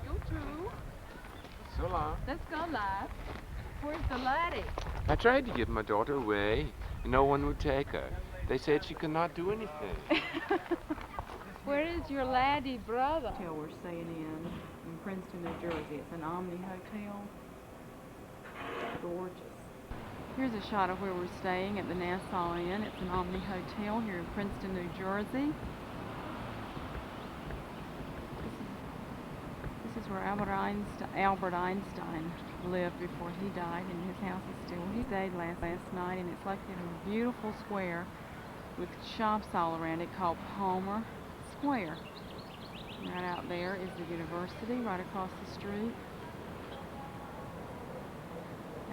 You too. So long. Let's go live. Where's the laddie? I tried to give my daughter away, and no one would take her. They said she could not do anything. Where is your laddie brother? Hotel we're staying in Princeton, New Jersey. It's an Omni Hotel. Gorgeous. Here's a shot of where we're staying at the Nassau Inn. It's an Omni Hotel here in Princeton, New Jersey. This is where Albert Einstein lived before he died, and his house is still. He stayed last night, and it's like in a beautiful square with shops all around it called Palmer Square. Right out there is the university, right across the street.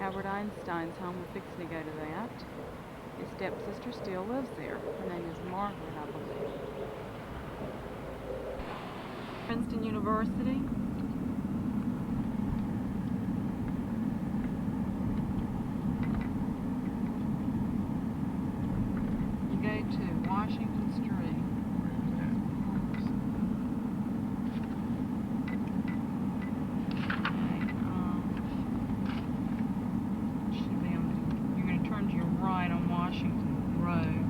Albert Einstein's home. We're fixing to go to that. His stepsister still lives there. Her name is Margaret, I believe. Princeton University. You go to Washington Street. You're going to turn to your right on Washington Road.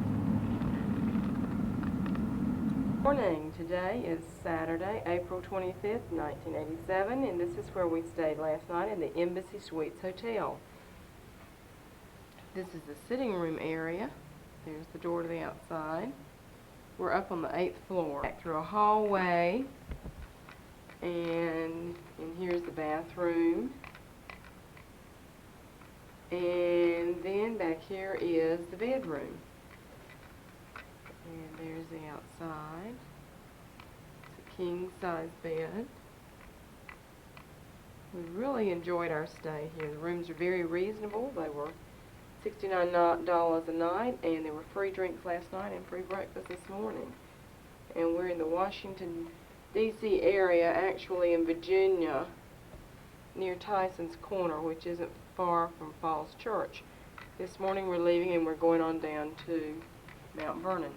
Morning. Today is Saturday, April 25th, 1987, and this is where we stayed last night in the Embassy Suites Hotel. This is the sitting room area. There's the door to the outside. We're up on the 8th floor. Back through a hallway, and here's the bathroom. And then back here is the bedroom. And there's the outside. It's a king-size bed. We really enjoyed our stay here. The rooms are very reasonable. They were $69 a night, and there were free drinks last night and free breakfast this morning. And we're in the Washington, D.C. area, actually in Virginia, near Tyson's Corner, which isn't far from Falls Church. This morning we're leaving and we're going on down to Mount Vernon.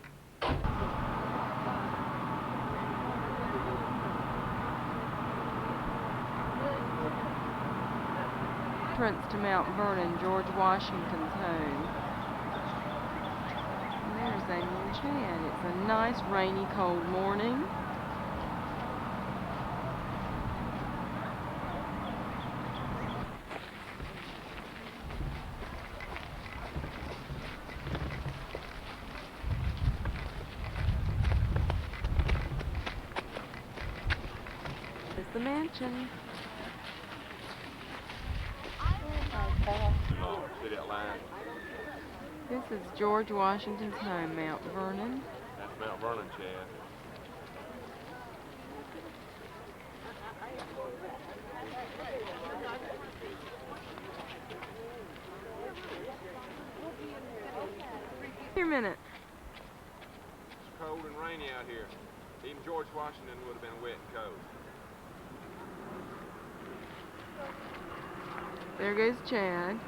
Entrance to Mount Vernon, George Washington's home. And there's Amy and Chad. It's a nice rainy, cold morning. It's the mansion. This is George Washington's home, Mount Vernon. That's Mount Vernon, Chad. Here a minute. It's cold and rainy out here. Even George Washington would have been wet and cold. There goes Chad.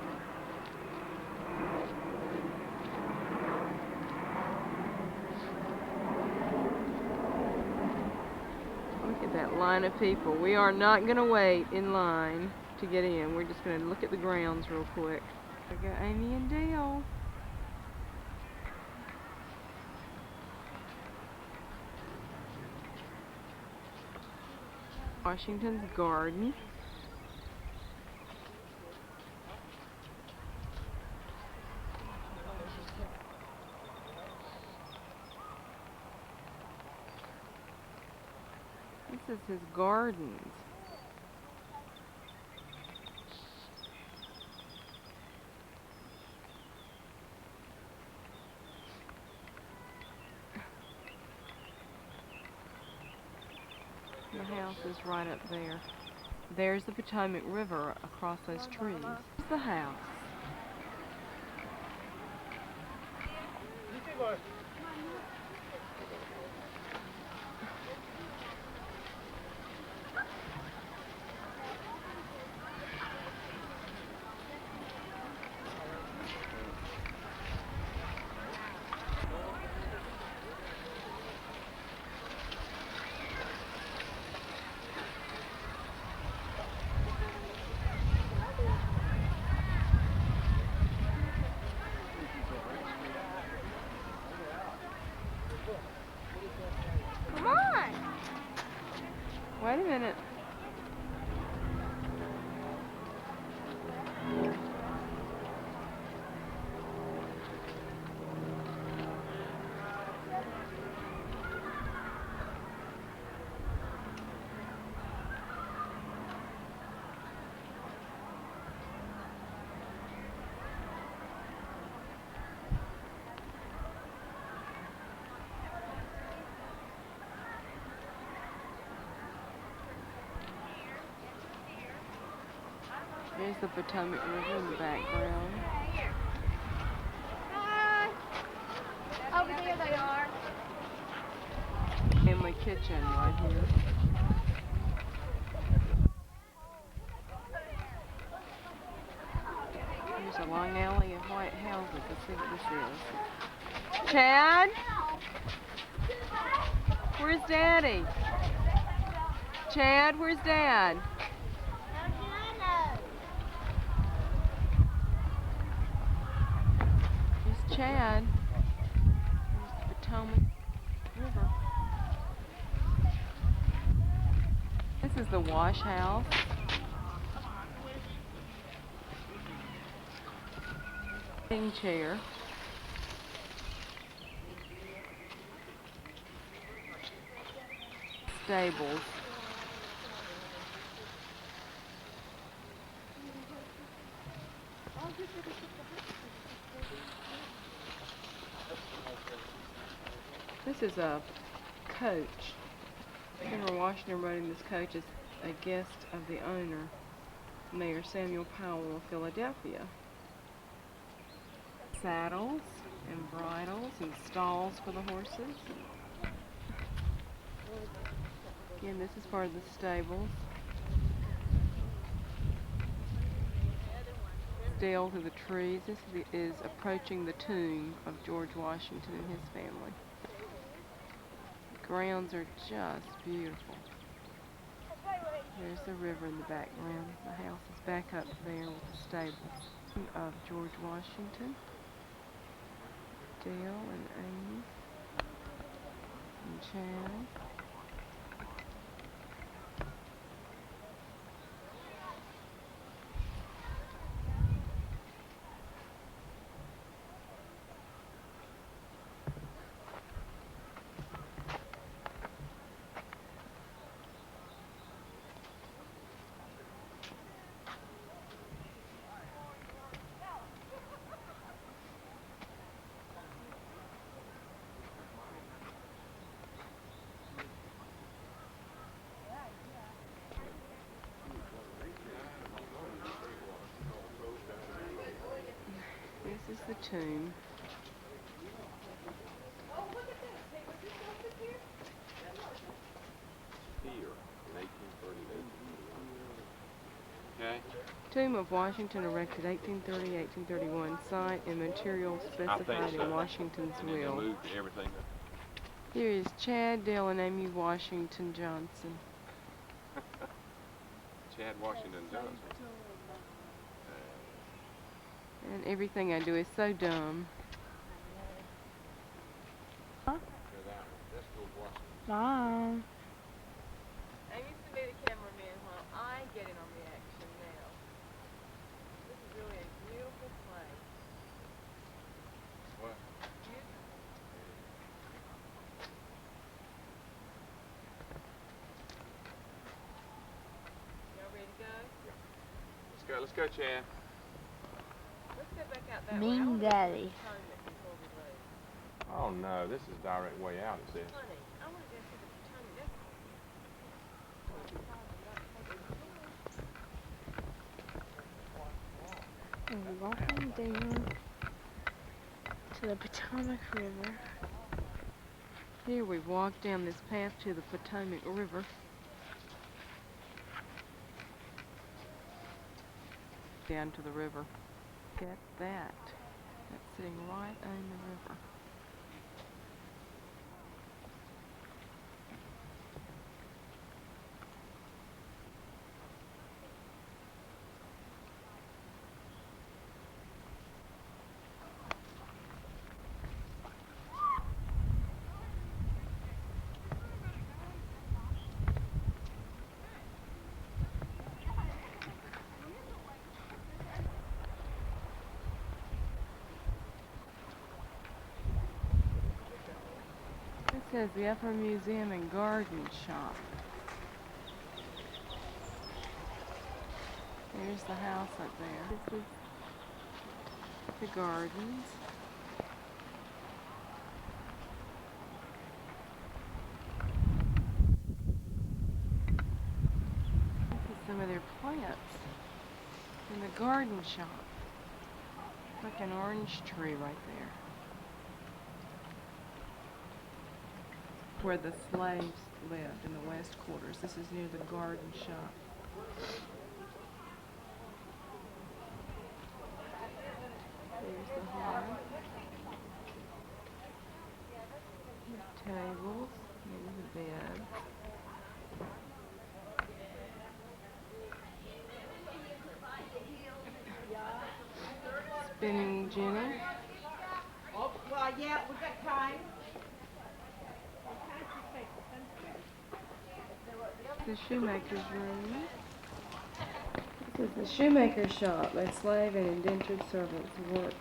Look at that line of people. We are not going to wait in line to get in. We're just going to look at the grounds real quick. There go Amy and Dale. Washington's garden. This is his gardens. The house is right up there. There's the Potomac River across those trees. There's the house. Come on! Wait a minute. the Potomac River in the background. Hi. Over there they are. Family kitchen right here. There's a long alley of white houses. Let's see what this is. Chad? Where's Daddy? Chad, where's Dad? There's Chad. There's the Potomac River. This is the wash house. Chair. Stables. This is a coach. General Washington rode in this coach as a guest of the owner, Mayor Samuel Powell of Philadelphia. Saddles and bridles and stalls for the horses. Again, this is part of the stables. Dale to the trees. This is approaching the tomb of George Washington and his family. The grounds are just beautiful. There's the river in the background. The house is back up there with the stables of George Washington. Dale and Amy and Chad. This is the tomb. Here in 1830. Okay. Tomb of Washington erected 1830-1831. Site and material specified in Washington's And then they will. moved everything up. Here is Chad, Dale, and Amy Washington Johnson. Chad Washington Johnson. And everything I do is so dumb. Huh? Mom. Amy used to be the cameraman while I get in on the action now. This is really a beautiful place. What? Y'all ready to go? Let's go, Chad. Let's go back out that way. I Mean wanna Daddy. turn it before we leave. Oh no, this is direct way out, it says. Honey, I want to go see the Potomac. We're walking down to the Potomac River. Here we've walked down this path to the Potomac River. Down to the river. Get that. That's sitting right on the river. It says the Upper Museum and Garden Shop. There's the house up there. This is the gardens. This is some of their plants. In the garden shop. Like an orange tree right there. Where the slaves lived in the west quarters. This is near the garden shop. There's the hall. Tables. Here's the bed. Spinning Jenny. Oh, well, yeah, we got time. The shoemaker's room. This is the shoemaker's shop. A slave and indentured servants worked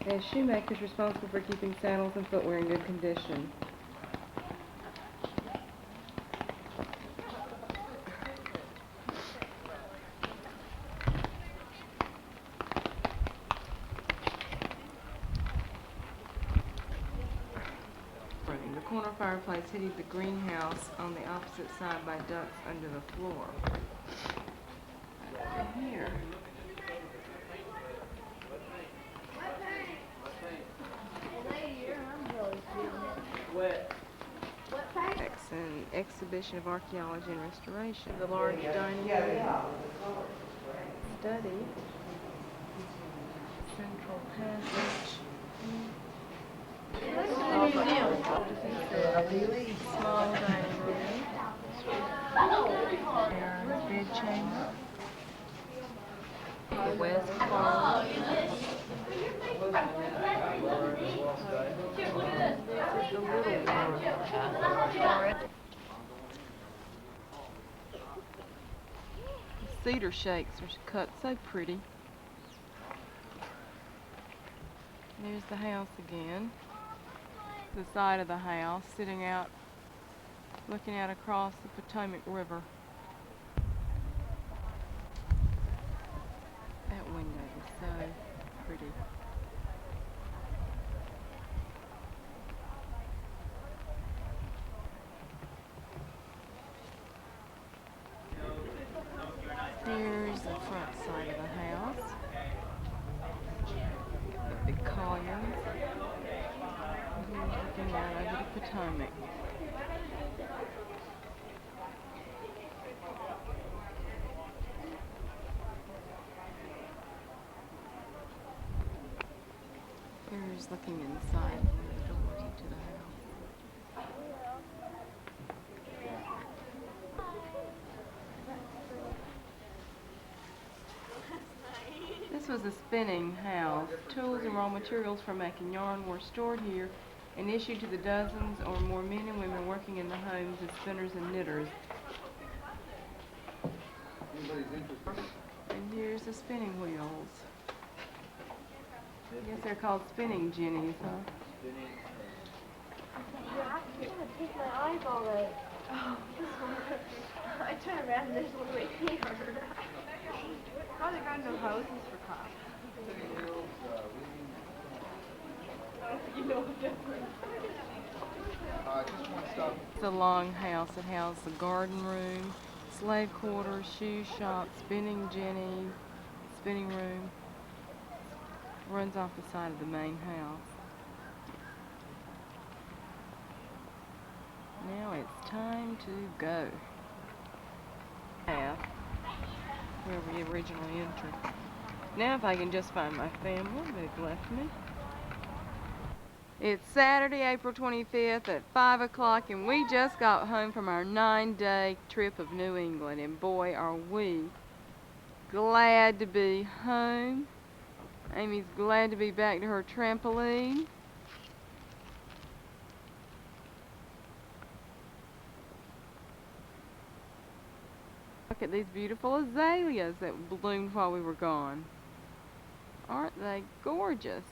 as shoemakers responsible for keeping saddles and footwear in good condition. The corner fireplace heated the greenhouse on the opposite side by ducts under the floor. Over here. That's an exhibition of archaeology and restoration. The large dining room. Study. Central passage. Small dining room. Bed chamber. The west parlor. This is the little room. The cedar shakes are cut so pretty. There's the house again. The side of the house, sitting out, looking out across the Potomac River. That window is so pretty. Here's the front side of the house. The big columns. Looking out over the Potomac. Here's looking inside the doors into the house. This was a spinning house. Tools and raw materials for making yarn were stored here and issued to the dozens or more men and women working in the homes as spinners and knitters. And here's the spinning wheels. I guess they're called spinning jennies, huh? Yeah, I can't take my eyeball out. Oh, I turn around and there's one right here. Probably got no houses for cops. You know the difference. It's a long house. It houses a garden room, slave quarters, shoe shop, spinning jenny, spinning room. Runs off the side of the main house. Now it's time to go. Path where we originally entered. Now if I can just find my family, they've left me. It's Saturday, April 25th at 5 o'clock, and we just got home from our 9-day trip of New England, and boy are we glad to be home. Amy's glad to be back to her trampoline. Look at these beautiful azaleas that bloomed while we were gone. Aren't they gorgeous?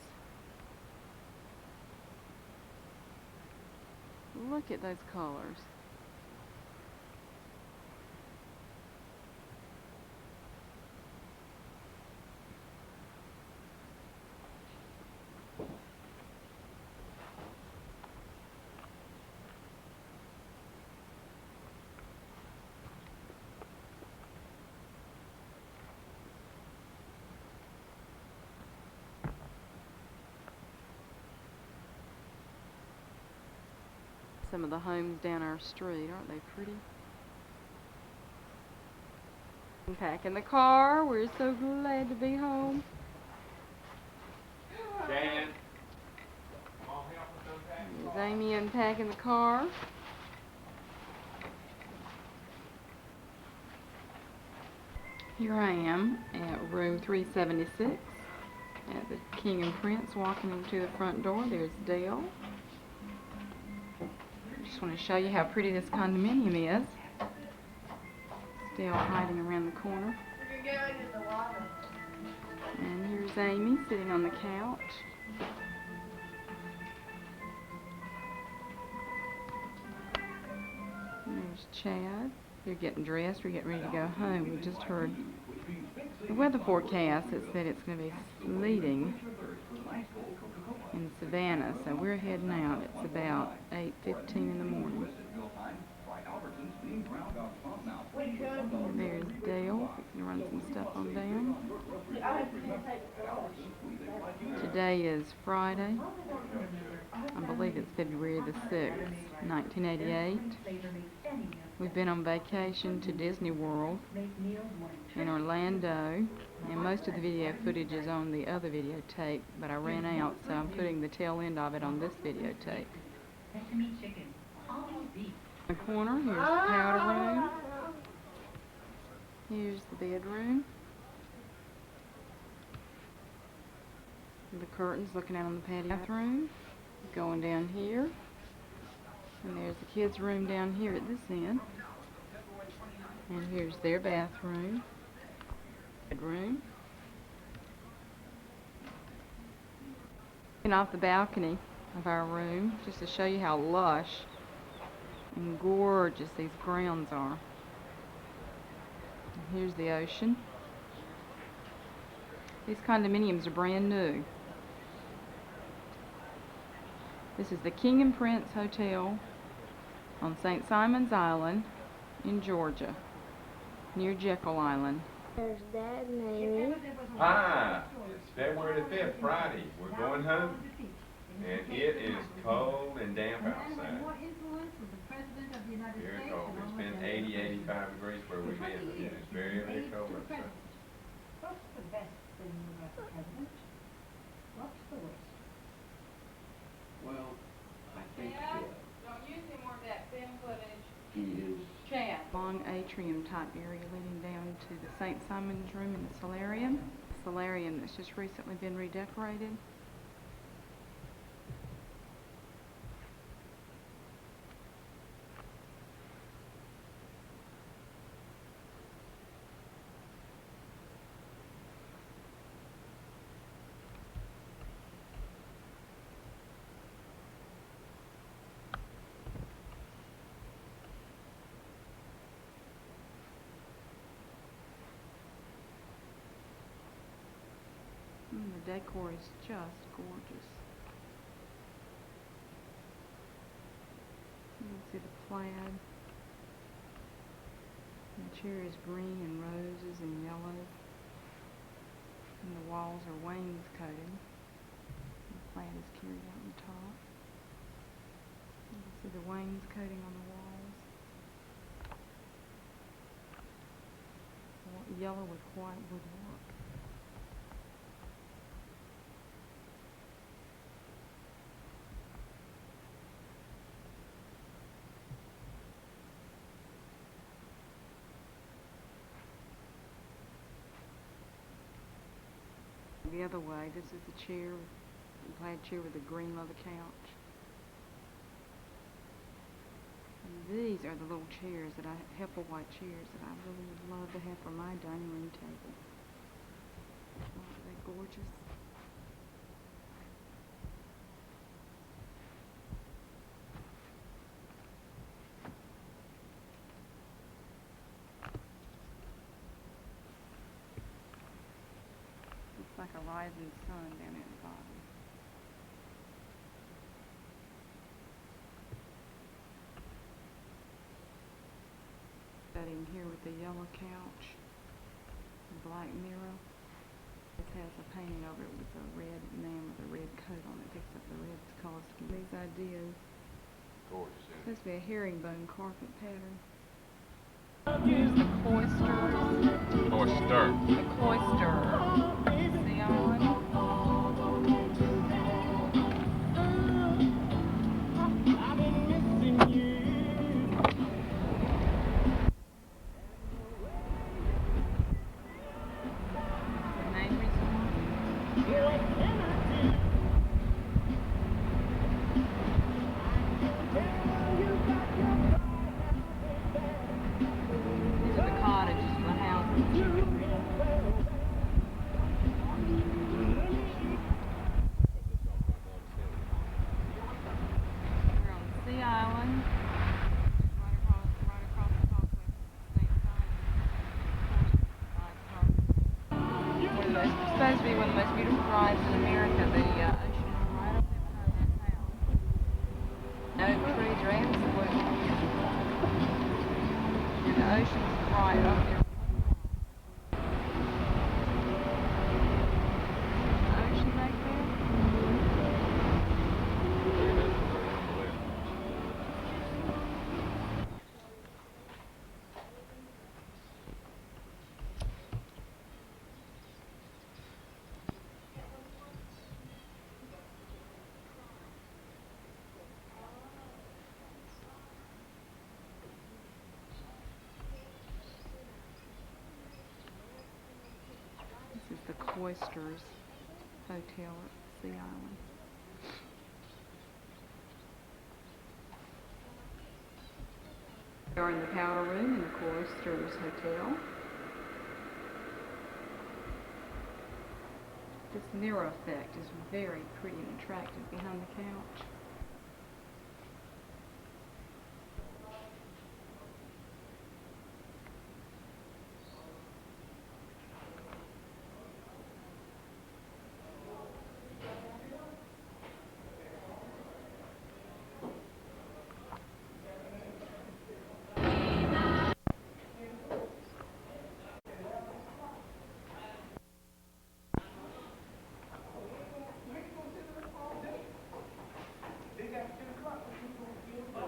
Look at those colors. some of the homes down our street. Aren't they pretty? Unpacking the car. We're so glad to be home. Dan. There's Amy unpacking the car. Here I am at room 376 at the King and Prince, walking into the front door. There's Dale. I just want to show you how pretty this condominium is. Dale hiding around the corner. And here's Amy sitting on the couch. And there's Chad. They're getting dressed. We're getting ready to go home. We just heard the weather forecast that said it's going to be sleeting in Savannah, so we're heading out. It's about 8:15 in the morning. There's Dale, fixing to run some stuff on down. Today is Friday. I believe it's February the 6th, 1988. We've been on vacation to Disney World in Orlando, and most of the video footage is on the other videotape, but I ran out, so I'm putting the tail end of it on this videotape. In the corner, here's the powder room. Here's the bedroom. The curtains looking out on the patio. Bathroom. Going down here. And there's the kids' room down here at this end. And here's their bathroom. Bedroom. Looking off the balcony of our room, just to show you how lush and gorgeous these grounds are. And here's the ocean. These condominiums are brand new. This is the King and Prince Hotel on St. Simon's Island in Georgia, near Jekyll Island. There's Dad and Amy. Hi, it's February the 5th, Friday. We're going home, and it is cold and damp outside. Very cold. It's been 80, 85 degrees where we've been. It is very, very cold outside. What's the best thing about the president? What's the worst? Well, I think Don't use any more of that film footage. he is. Chad. Long atrium type area leading down to the St. Simon's room in the solarium. Solarium that's just recently been redecorated. The decor is just gorgeous. You can see the plaid. The chair is green and roses and yellows. And the walls are wainscoted. The plaid is carried out on top. You can see the wainscoting on the walls. Yellow with white woodwork. The other way, this is the chair, the plaid chair with a green leather couch. And these are the little chairs that Hepplewhite chairs that I really would love to have for my dining room table. Aren't they gorgeous? Like a rising sun down at the bottom. Sitting here with the yellow couch, the black mirror. This has a painting over it with a red man with a red coat on it. Picks up the red color scheme. These ideas gorgeous, isn't it? Supposed to be a herringbone carpet pattern. Here's the cloisters. Oyster. The cloister. Sea island. Main resort. These are the cottages, the houses. We're on Sea Island. Right across the top of St. Simon. Supposed to be one of the most beautiful drives in America. The ocean is right up there behind that town. Oak trees are absolutely beautiful. And the ocean's right up there. The ocean back there. This is the Cloisters Hotel at Sea Island. We are in the powder room in the Cloisters Hotel. This mirror effect is very pretty and attractive behind the couch.